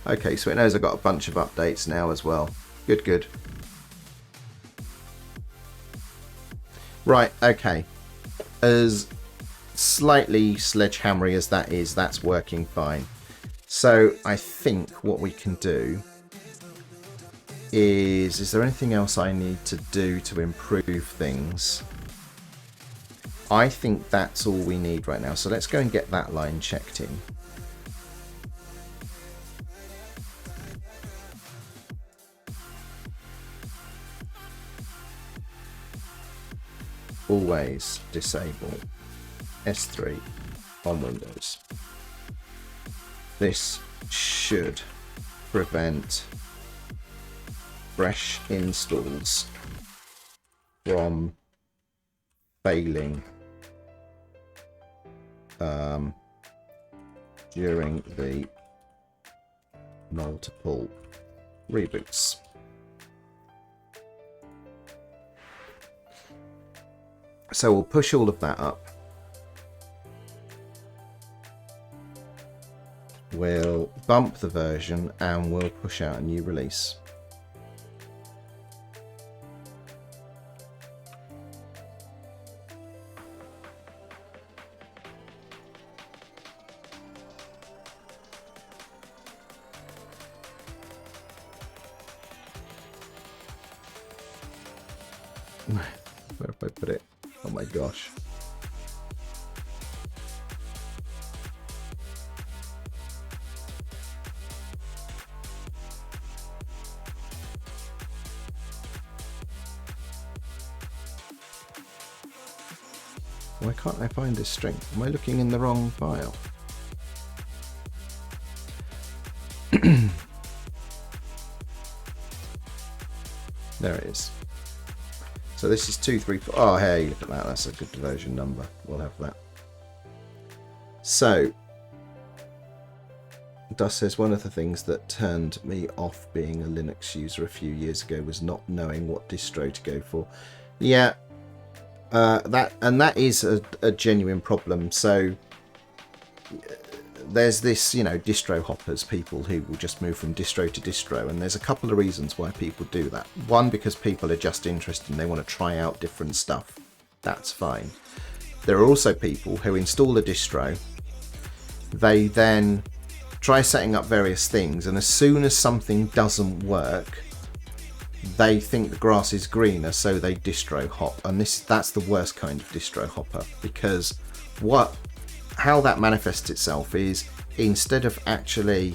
Okay, so it knows I've got a bunch of updates now as well. Good, good. Right, okay. As slightly sledgehammery as that is, that's working fine. So I think what we can do is there anything else I need to do to improve things? I think that's all we need right now. So let's go and get that line checked in. Always disable S3 on Windows. This should prevent fresh installs from failing during the multiple reboots. So we'll push all of that up. We'll bump the version and we'll push out a new release. Where have I put it? Oh my gosh. Why can't I find this string? Am I looking in the wrong file? There it is. So this is 234. Oh, hey, look at that. That's a good version number. We'll have that. So, Dust says one of the things that turned me off being a Linux user a few years ago was not knowing what distro to go for. Yeah, that is a genuine problem. So there's this, you know, distro hoppers, people who will just move from distro to distro, and there's a couple of reasons why people do that. One, because people are just interested and they want to try out different stuff. That's fine. There are also people who install a distro, they then try setting up various things, and as soon as something doesn't work, they think the grass is greener, so they distro hop. And that's the worst kind of distro hopper, because how that manifests itself is, instead of actually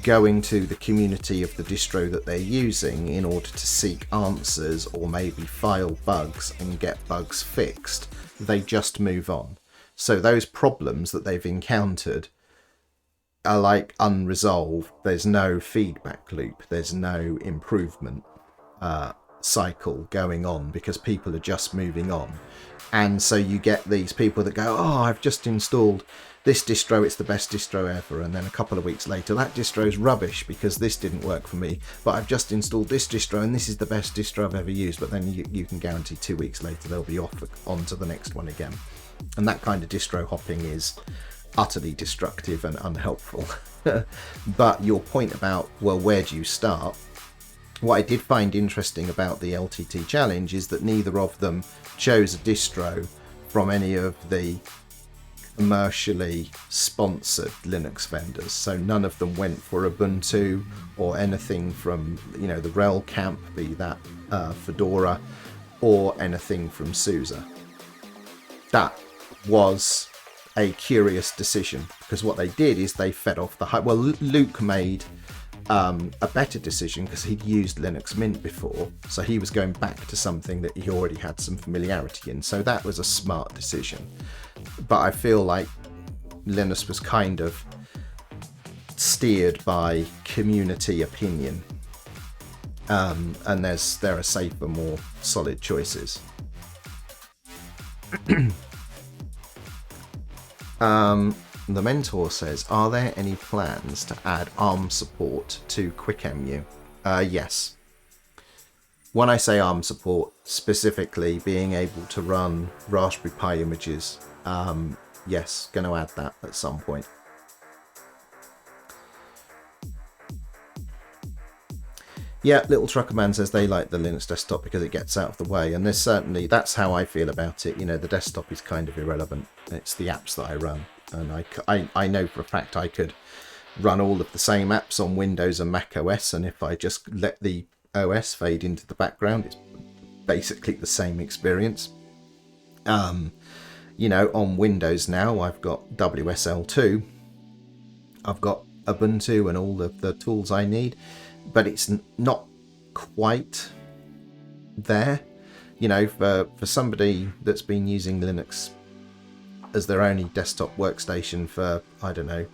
going to the community of the distro that they're using in order to seek answers or maybe file bugs and get bugs fixed, they just move on. So those problems that they've encountered are like unresolved. There's no feedback loop, there's no improvement cycle going on, because people are just moving on. And so you get these people that go, oh, I've just installed this distro, it's the best distro ever, and then a couple of weeks later, that distro is rubbish because this didn't work for me, but I've just installed this distro and this is the best distro I've ever used. But then you can guarantee 2 weeks later they'll be off on to the next one again. And that kind of distro hopping is utterly destructive and unhelpful. But your point about, well, where do you start? What I did find interesting about the LTT challenge is that neither of them chose a distro from any of the commercially sponsored Linux vendors. So none of them went for Ubuntu or anything from, you know, the RHEL camp, be that Fedora, or anything from SUSE. That was a curious decision, because what they did is they fed off the hype. Well, Luke made a better decision because he'd used Linux Mint before, so he was going back to something that he already had some familiarity in. So that was a smart decision. But I feel like Linus was kind of steered by community opinion, and there are safer, more solid choices. The mentor says, are there any plans to add ARM support to Quickemu? Yes. When I say ARM support, specifically being able to run Raspberry Pi images, yes, going to add that at some point. Yeah, Little Trucker Man says they like the Linux desktop because it gets out of the way, and there's certainly, that's how I feel about it. You know, the desktop is kind of irrelevant. It's the apps that I run, and I know for a fact I could run all of the same apps on Windows and Mac OS, and if I just let the OS fade into the background, it's basically the same experience. You know, on Windows now, I've got WSL2, I've got Ubuntu and all of the tools I need, but it's not quite there. You know, for somebody that's been using Linux as their only desktop workstation for, I don't know,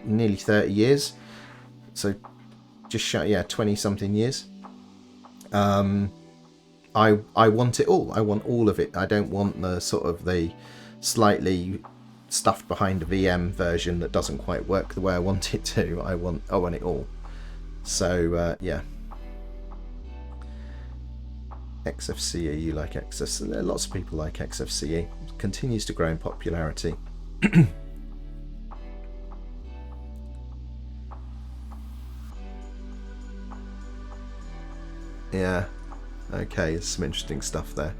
nearly 30 years, so just 20 something years. I want it all. I want all of it. I don't want the sort of the slightly stuffed behind a VM version that doesn't quite work the way I want it to. I want it all. So yeah. XFCE, you like XFCE? Lots of people like XFCE. It continues to grow in popularity. Yeah. Okay, there's some interesting stuff there.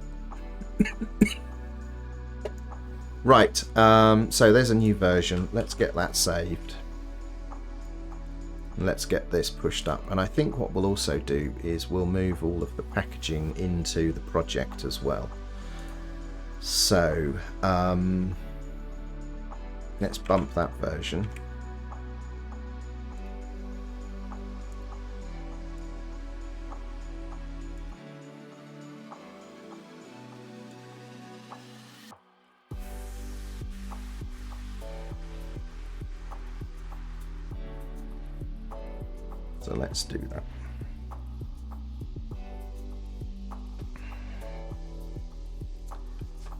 Right, so there's a new version. Let's get that saved. Let's get this pushed up. And I think what we'll also do is we'll move all of the packaging into the project as well. So, let's bump that version. So let's do that.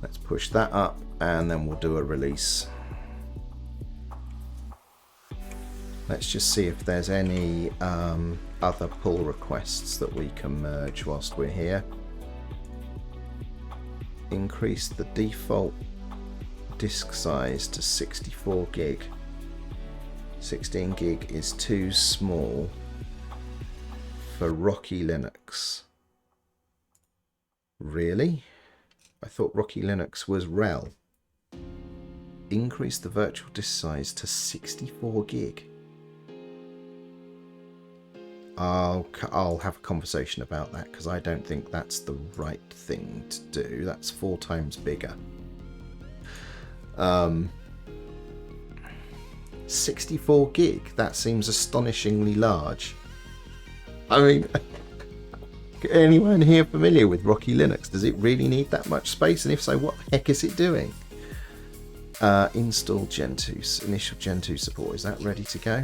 Let's push that up and then we'll do a release. Let's just see if there's any other pull requests that we can merge whilst we're here. Increase the default disk size to 64 gig. 16 gig is too small for Rocky Linux. Really? I thought Rocky Linux was RHEL. Increase the virtual disk size to 64 gig. I'll have a conversation about that because I don't think that's the right thing to do. That's 4 times bigger. 64 gig, that seems astonishingly large. I mean, anyone here familiar with Rocky Linux? Does it really need that much space? And if so, what the heck is it doing? Install Gentoo, initial Gentoo support. Is that ready to go?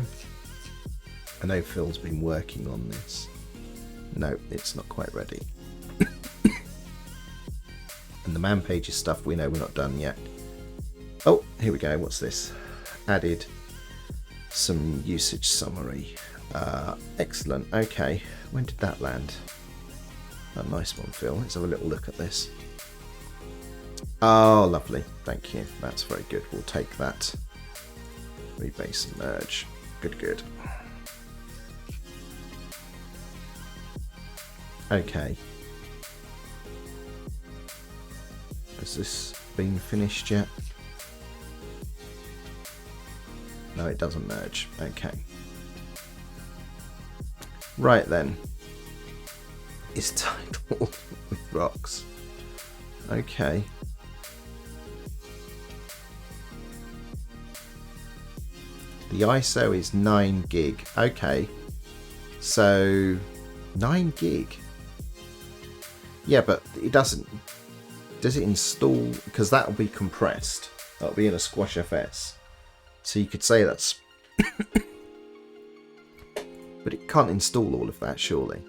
I know Phil's been working on this. No, it's not quite ready. And the man pages stuff, we know we're not done yet. Oh, here we go. What's this? Added some usage summary. Excellent. Okay, when did that land? A nice one, Phil. Let's have a little look at this. Oh, lovely. Thank you. That's very good. We'll take that. Rebase and merge. Good, good. Okay. Has this been finished yet? No, it doesn't merge. Okay. Right then. It's titled with rocks. Okay. The ISO is 9 gig. Okay. So 9 gig. Yeah, but it doesn't. Does it install? Because that'll be compressed. That'll be in a Squash FS. So you could say that's. But it can't install all of that, surely.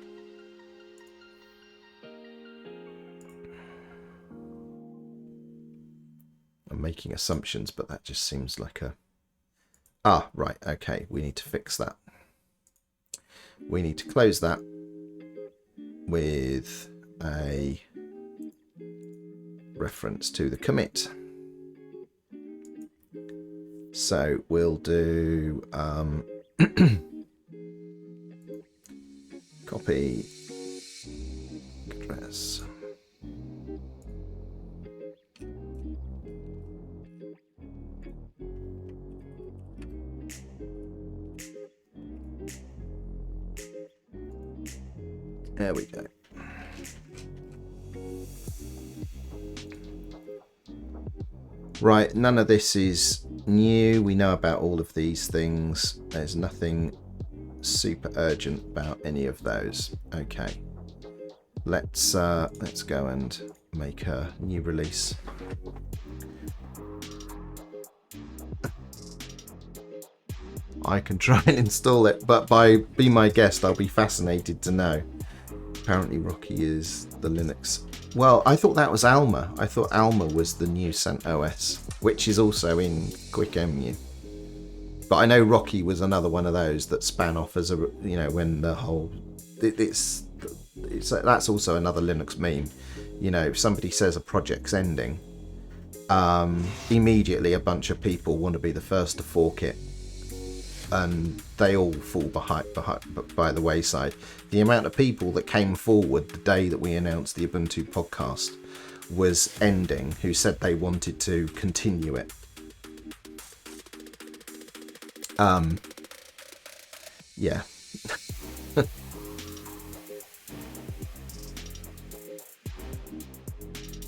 I'm making assumptions, but that just seems like a. Ah, right. Okay, we need to fix that. We need to close that with a reference to the commit. So we'll do copy address. There we go. Right, none of this is new. We know about all of these things. There's nothing super urgent about any of those. Okay. Let's go and make a new release. I can try and install it, but be my guest, I'll be fascinated to know. Apparently Rocky is the Linux. Well, I thought that was Alma. I thought Alma was the new CentOS, which is also in Quickemu. But I know Rocky was another one of those that span off as a, you know, when the whole... It's that's also another Linux meme. You know, if somebody says a project's ending, immediately a bunch of people want to be the first to fork it. And they all fall by the wayside. The amount of people that came forward the day that we announced the Ubuntu podcast was ending, who said they wanted to continue it. Yeah.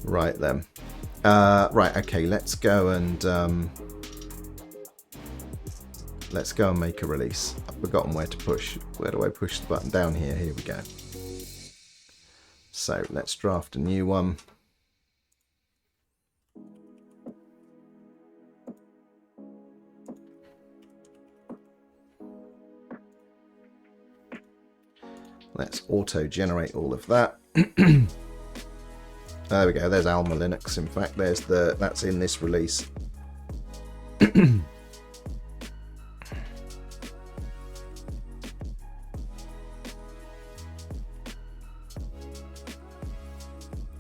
Right then. Right, okay, let's go and make a release. I've forgotten where to push. Where do I push the button? Down here. Here we go. So let's draft a new one. Let's auto-generate all of that. There we go. There's Alma Linux. In fact, that's in this release.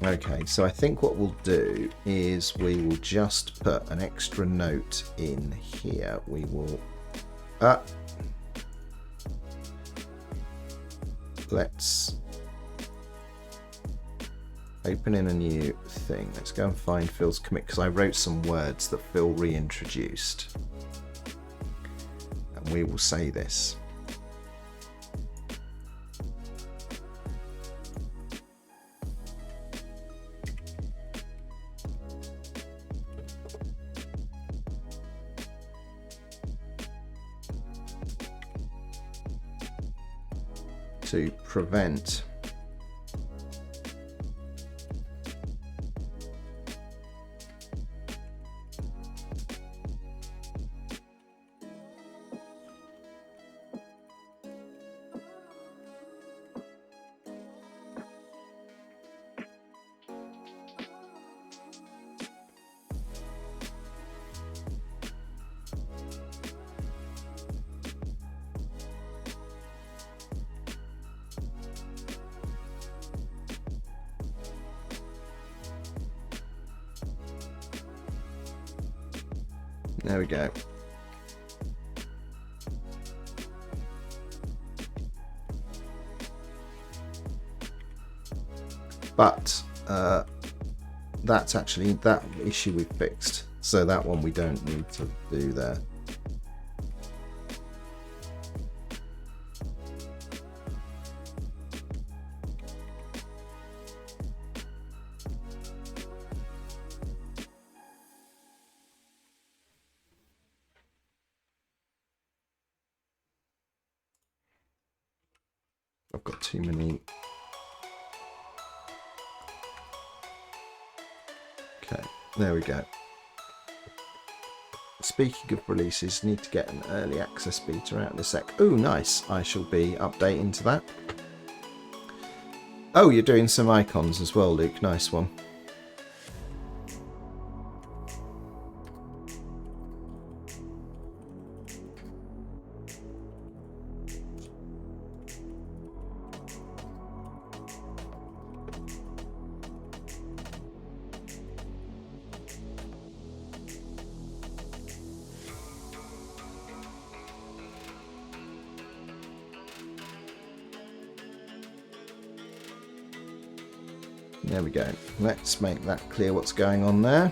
Okay, so I think what we'll do is we will just put an extra note in here. We will... let's open in a new thing. Let's go and find Phil's commit, because I wrote some words that Phil reintroduced. And we will say this. To prevent There we go. But that's actually that issue we've fixed. So that one we don't need to do there. I've got too many. Okay, there we go. Speaking of releases, need to get an early access beta out in a sec. Oh, nice. I shall be updating to that. Oh, you're doing some icons as well, Luke. Nice one. There we go. Let's make that clear what's going on there.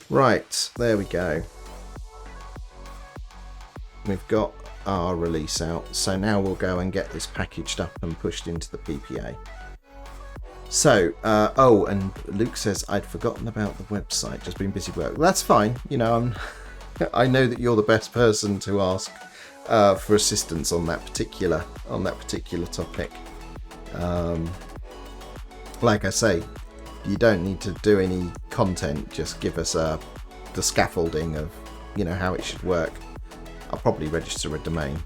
Right, there we go. we've got our release out. So now we'll go and get this packaged up and pushed into the PPA. So, oh, and Luke says, I'd forgotten about the website, just been busy work. Well, that's fine. You know, I know that you're the best person to ask for assistance on that particular topic. Like I say, you don't need to do any content. Just give us the scaffolding of, you know, how it should work. I'll probably register a domain.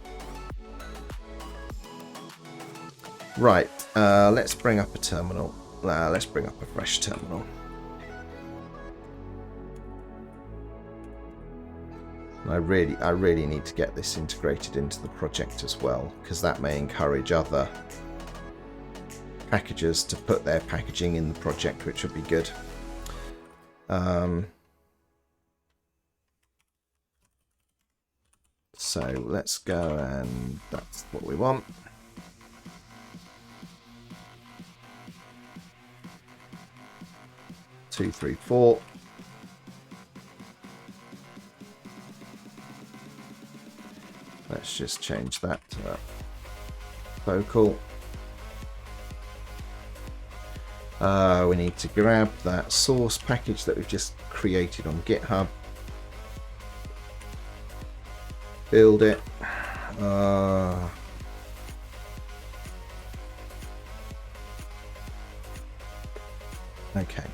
Right, let's bring up a terminal. Let's bring up a fresh terminal. I really need to get this integrated into the project as well, because that may encourage other packagers to put their packaging in the project, which would be good. So let's go, and that's what we want. Two, three, four. Let's just change that to vocal. We need to grab that source package that we've just created on GitHub. Build it. Okay.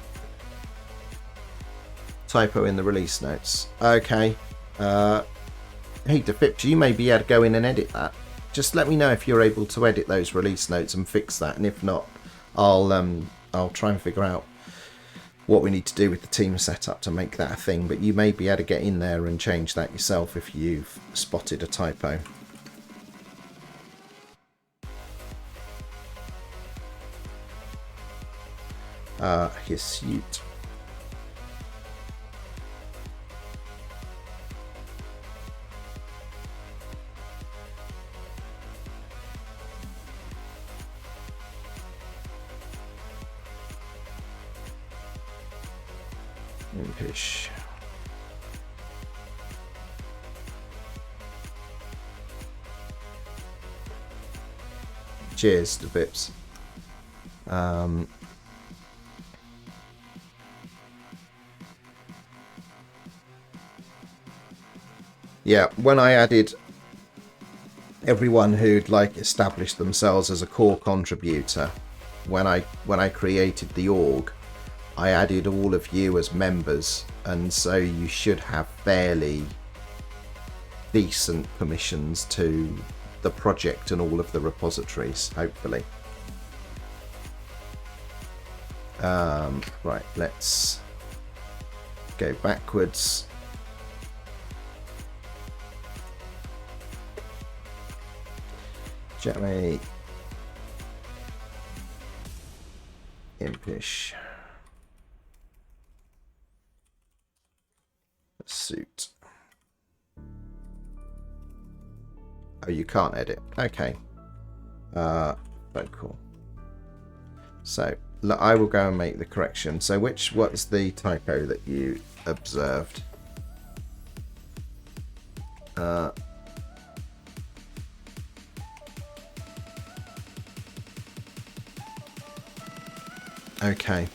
Typo in the release notes. Okay. Hey, Defipt, you may be able to go in and edit that. Just let me know if you're able to edit those release notes and fix that, and if not, I'll try and figure out what we need to do with the team setup to make that a thing. But you may be able to get in there and change that yourself if you've spotted a typo. His suit. Impish. Cheers to Vips. Yeah, when I added everyone who'd like established themselves as a core contributor, when I created the org, I added all of you as members, and so you should have fairly decent permissions to the project and all of the repositories, hopefully. Right, let's go backwards. Jelly. Impish. Suit. Oh, you can't edit. Okay. Vocal. So I will go and make the correction. So what's the typo that you observed? Okay.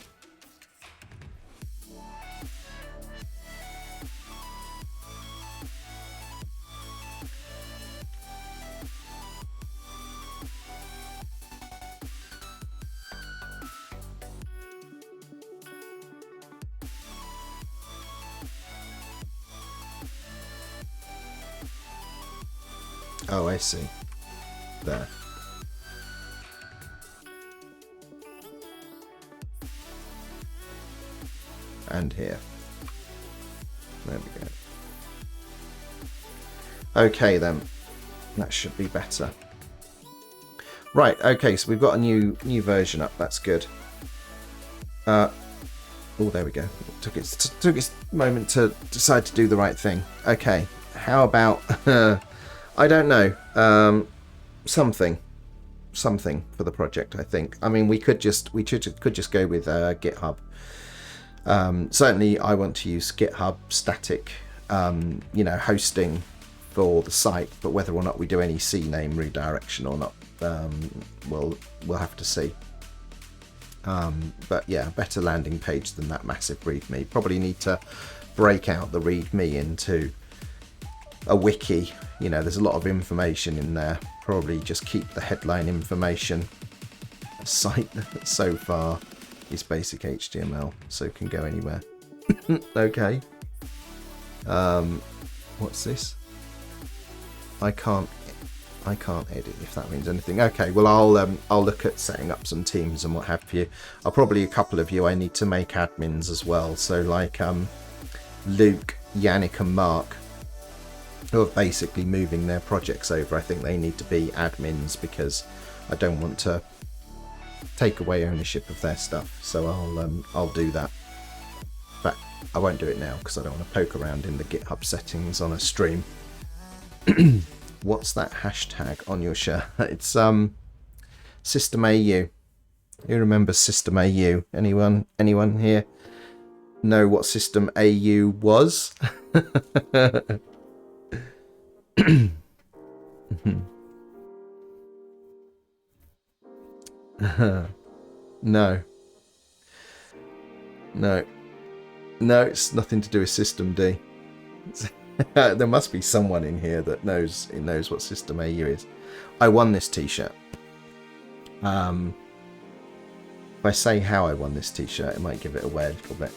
Oh, I see. There. And here. There we go. Okay then. That should be better. Right, okay, so we've got a new version up. That's good. Oh, there we go. Took its moment to decide to do the right thing. Okay, how about I don't know. Something for the project, I think. I mean, we could just go with GitHub. Certainly I want to use GitHub static hosting for the site, but whether or not we do any CNAME redirection or not, we'll have to see. But yeah, better landing page than that massive README. Probably need to break out the README into a wiki. You know, there's a lot of information in there. Probably just keep the headline information. The site so far is basic HTML, so it can go anywhere. Okay. What's this? I can't edit, if that means anything. Okay, well I'll look at setting up some teams and what have you. I'll probably, a couple of you I need to make admins as well. So like Luke, Yannick and Mark, who are basically moving their projects over. I think they need to be admins because I don't want to take away ownership of their stuff. So I'll do that. But I won't do it now because I don't want to poke around in the GitHub settings on a stream. What's that hashtag on your shirt? It's System AU. Who remembers System AU? Anyone here know what System AU was? No, it's nothing to do with System D. There must be someone in here that knows what System AU is. I won this t-shirt. If I say how I won this t-shirt, it might give it away a little bit.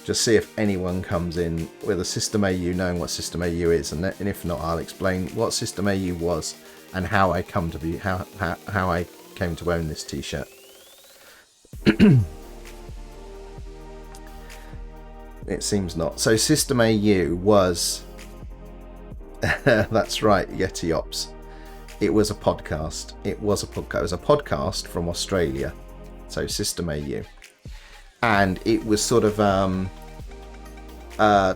Just see if anyone comes in with a System AU knowing what System AU is, and if not, I'll explain what System AU was and how I come to be how I came to own this t-shirt. It seems not. So System AU was that's right, Yeti Ops. It was a podcast. It was a podcast from Australia. So System AU. And it was sort of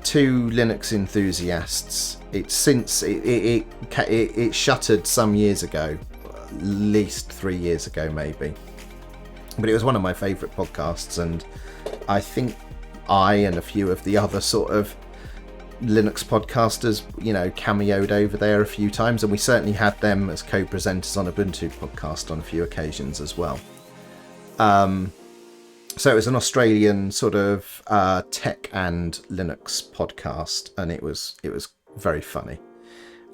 two Linux enthusiasts. It shuttered some years ago, at least 3 years ago maybe. But it was one of my favourite podcasts, and I think I and a few of the other sort of Linux podcasters, you know, cameoed over there a few times, and we certainly had them as co-presenters on Ubuntu podcast on a few occasions as well. So it was an Australian sort of tech and Linux podcast, and it was very funny.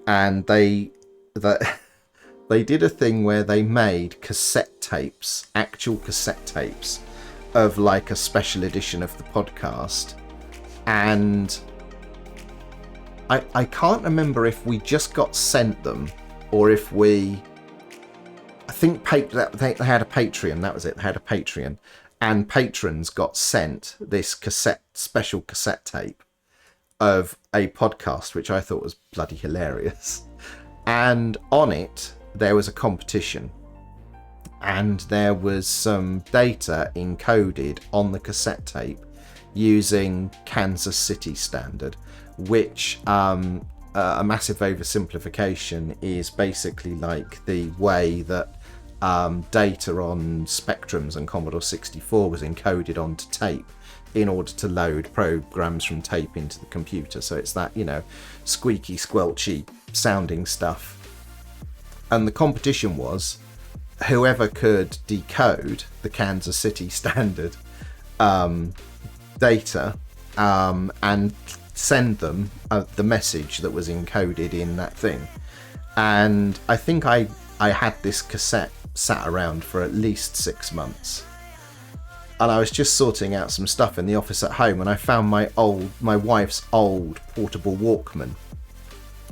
And they did a thing where they made cassette tapes, actual cassette tapes, of like a special edition of the podcast. And I can't remember if we just got sent them or if I think they had a Patreon. That was it. They had a Patreon. And patrons got sent this special cassette tape of a podcast, which I thought was bloody hilarious. And on it, there was a competition. And there was some data encoded on the cassette tape using Kansas City standard, which a massive oversimplification is basically like the way that data on Spectrums and Commodore 64 was encoded onto tape in order to load programs from tape into the computer. So it's that, you know, squeaky, squelchy sounding stuff. And the competition was whoever could decode the Kansas City standard data and send them the message that was encoded in that thing. And I think I had this cassette sat around for at least 6 months, and I was just sorting out some stuff in the office at home, and I found my wife's old portable Walkman,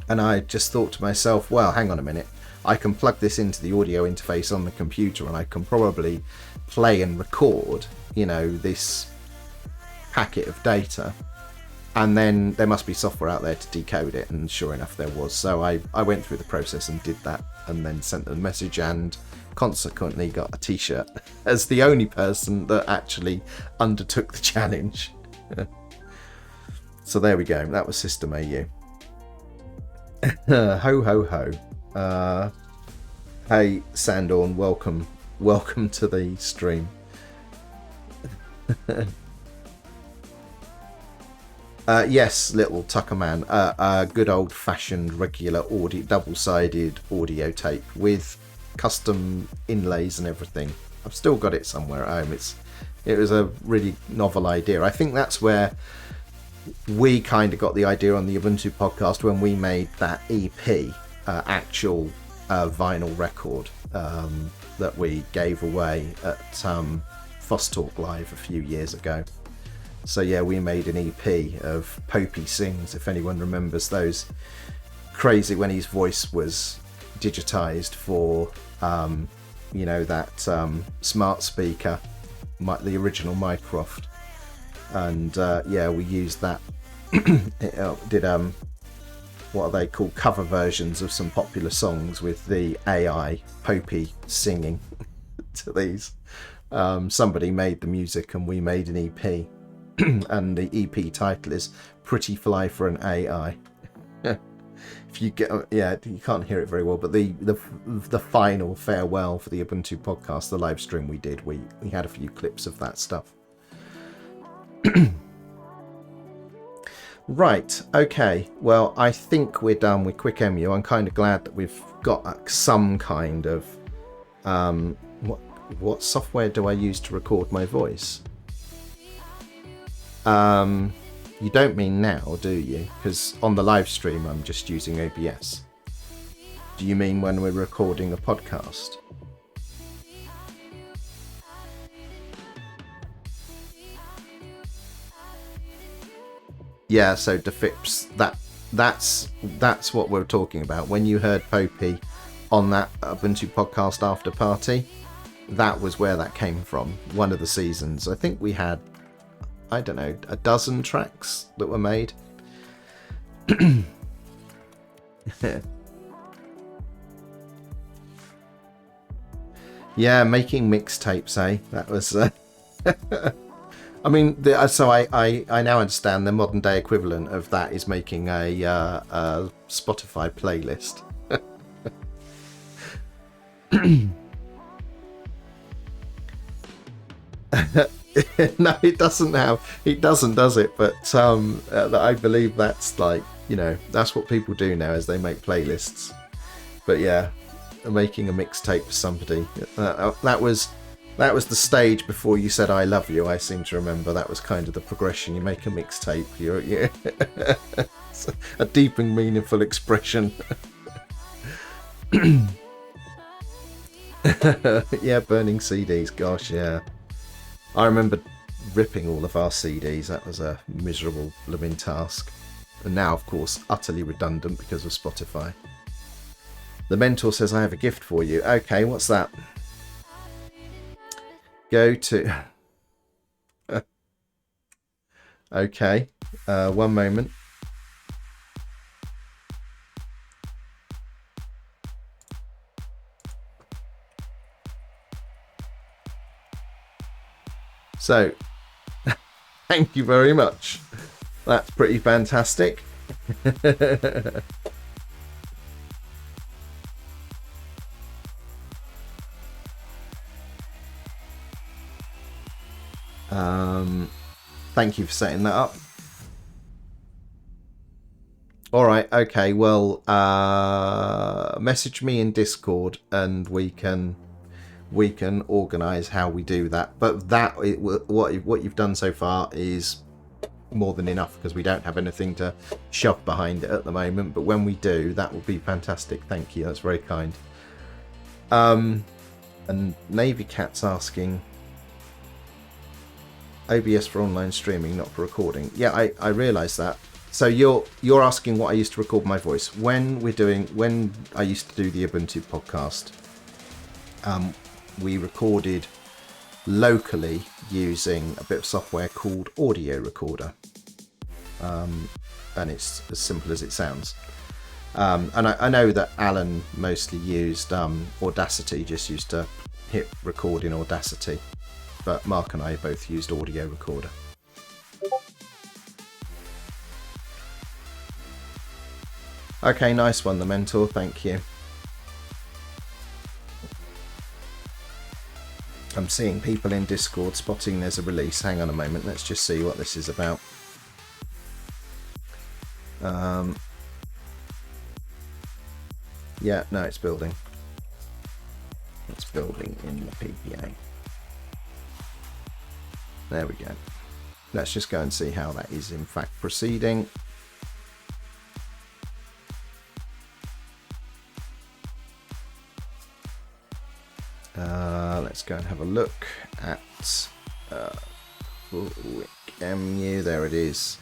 and I just thought to myself, well, hang on a minute, I can plug this into the audio interface on the computer and I can probably play and record, you know, this packet of data, and then there must be software out there to decode it. And sure enough there was. So I went through the process and did that, and then sent them a message, and consequently got a t-shirt as the only person that actually undertook the challenge. So there we go, that was System AU. Ho ho ho. Hey Sandorn, welcome to the stream. Yes, little Tucker Man. A good old-fashioned regular audio, double-sided audio tape with custom inlays and everything. I've still got it somewhere at home. It was a really novel idea. I think that's where we kind of got the idea on the Ubuntu podcast, when we made that EP, actual vinyl record that we gave away at Foss Talk Live a few years ago. So yeah, we made an EP of Popey Sings, if anyone remembers those. Crazy when his voice was digitized for that smart speaker, the original Mycroft. And we used that. It did what are they called, cover versions of some popular songs with the AI Popey singing to these. Somebody made the music and we made an EP. And the EP title is Pretty Fly for an AI. If you get, you can't hear it very well, but the final farewell for the Ubuntu podcast, the live stream we did, we had a few clips of that stuff. Right, okay, well, I think we're done with Quickemu. I'm kind of glad that we've got some kind of what software do I use to record my voice? You don't mean now, do you? Because on the live stream I'm just using OBS. Do you mean when we're recording a podcast? Yeah, so defips, that's what we're talking about. When you heard Popey on that Ubuntu podcast after party, that was where that came from. One of the seasons. I think we had, I don't know, a dozen tracks that were made. Yeah, making mixtapes, eh? That was... I mean, so I now understand the modern day equivalent of that is making a Spotify playlist. No, it doesn't, does it? But I believe that's like, that's what people do now, is they make playlists. But yeah, making a mixtape for somebody, that was the stage before you said I love you. I seem to remember that was kind of the progression. You make a mixtape, you're a deep and meaningful expression. Yeah, burning CDs, gosh, yeah. I remember ripping all of our CDs. That was a miserable blooming task. And now, of course, utterly redundant because of Spotify. The mentor says, I have a gift for you. Okay, what's that? Go to... Okay, one moment. So, thank you very much. That's pretty fantastic. Thank you for setting that up. All right, okay. Well, message me in Discord and we can organize how we do that. But what you've done so far is more than enough, because we don't have anything to shove behind it at the moment. But when we do, that will be fantastic. Thank you. That's very kind. And Navy Cat's asking, OBS for online streaming, not for recording. Yeah, I realise that. So you're asking what I used to record my voice when I used to do the Ubuntu podcast. We recorded locally using a bit of software called Audio Recorder, and it's as simple as it sounds. And I know that Alan mostly used Audacity, just used to hit record in Audacity, but Mark and I both used Audio Recorder. Okay, nice one, the mentor, thank you. I'm seeing people in Discord spotting there's a release. Hang on a moment, let's just see what this is about. Yeah, no, it's building. It's building in the PPA. There we go. Let's just go and see how that is in fact proceeding. Let's go and have a look at Quickemu. There it is.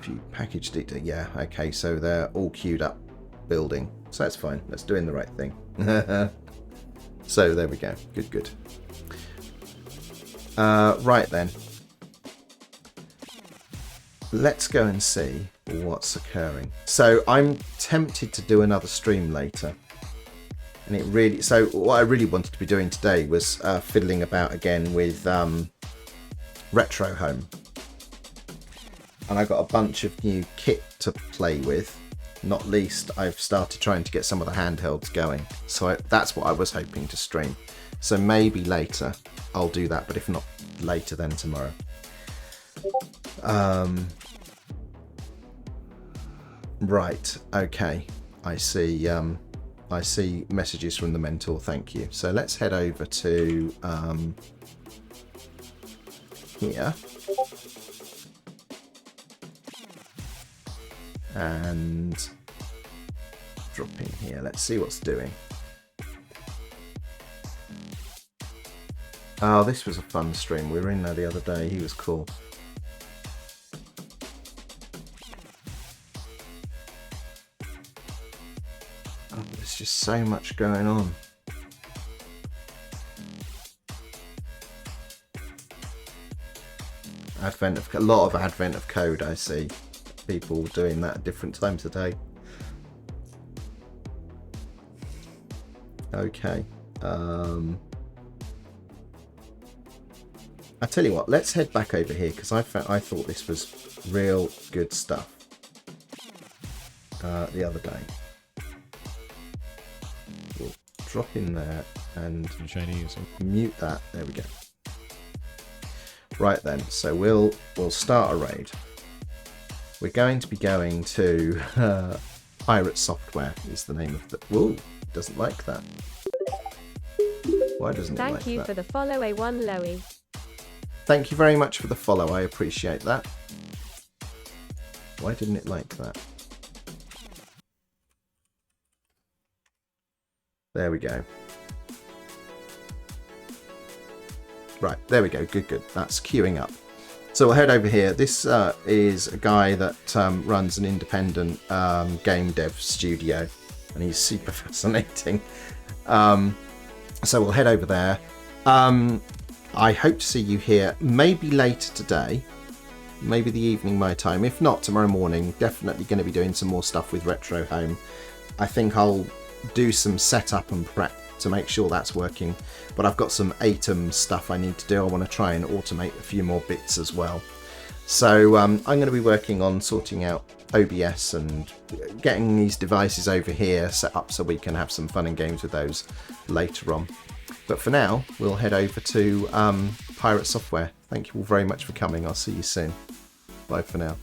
View package data. Yeah, okay, so they're all queued up building. So that's fine. That's doing the right thing. So there we go. Good, good. Right then. Let's go and see what's occurring. So I'm tempted to do another stream later. And it really, so what I really wanted to be doing today was fiddling about again with Retro Home. And I got a bunch of new kit to play with. Not least, I've started trying to get some of the handhelds going. So that's what I was hoping to stream. So maybe later I'll do that, but if not later, then tomorrow. Right, okay. I see messages from the mentor, thank you. So let's head over to here. And drop in here. Let's see what's doing. Oh, this was a fun stream. We were in there the other day. He was cool. Oh, there's just so much going on. A lot of advent of code, I see. People doing that at different times of day. Okay. I tell you what, let's head back over here because I thought this was real good stuff the other day. We'll drop in there and Chinese. Mute that. There we go. Right then, so we'll start a raid. We're going to be going to Pirate Software is the name of the... Whoa, doesn't like that. Why doesn't it like that? Thank you for the follow, A1 Loey. Thank you very much for the follow. I appreciate that. Why didn't it like that? There we go. Right, there we go. Good, good. That's queuing up. So we'll head over here. This is a guy that runs an independent game dev studio, and he's super fascinating. So we'll head over there. I hope to see you here maybe later today, maybe the evening my time. If not, tomorrow morning. Definitely going to be doing some more stuff with Retro Home. I think I'll do some setup and prep to make sure that's working, but I've got some ATOM stuff I need to do. I want to try and automate a few more bits as well. So I'm going to be working on sorting out OBS and getting these devices over here set up so we can have some fun and games with those later on. But for now, we'll head over to Pirate Software. Thank you all very much for coming. I'll see you soon. Bye for now.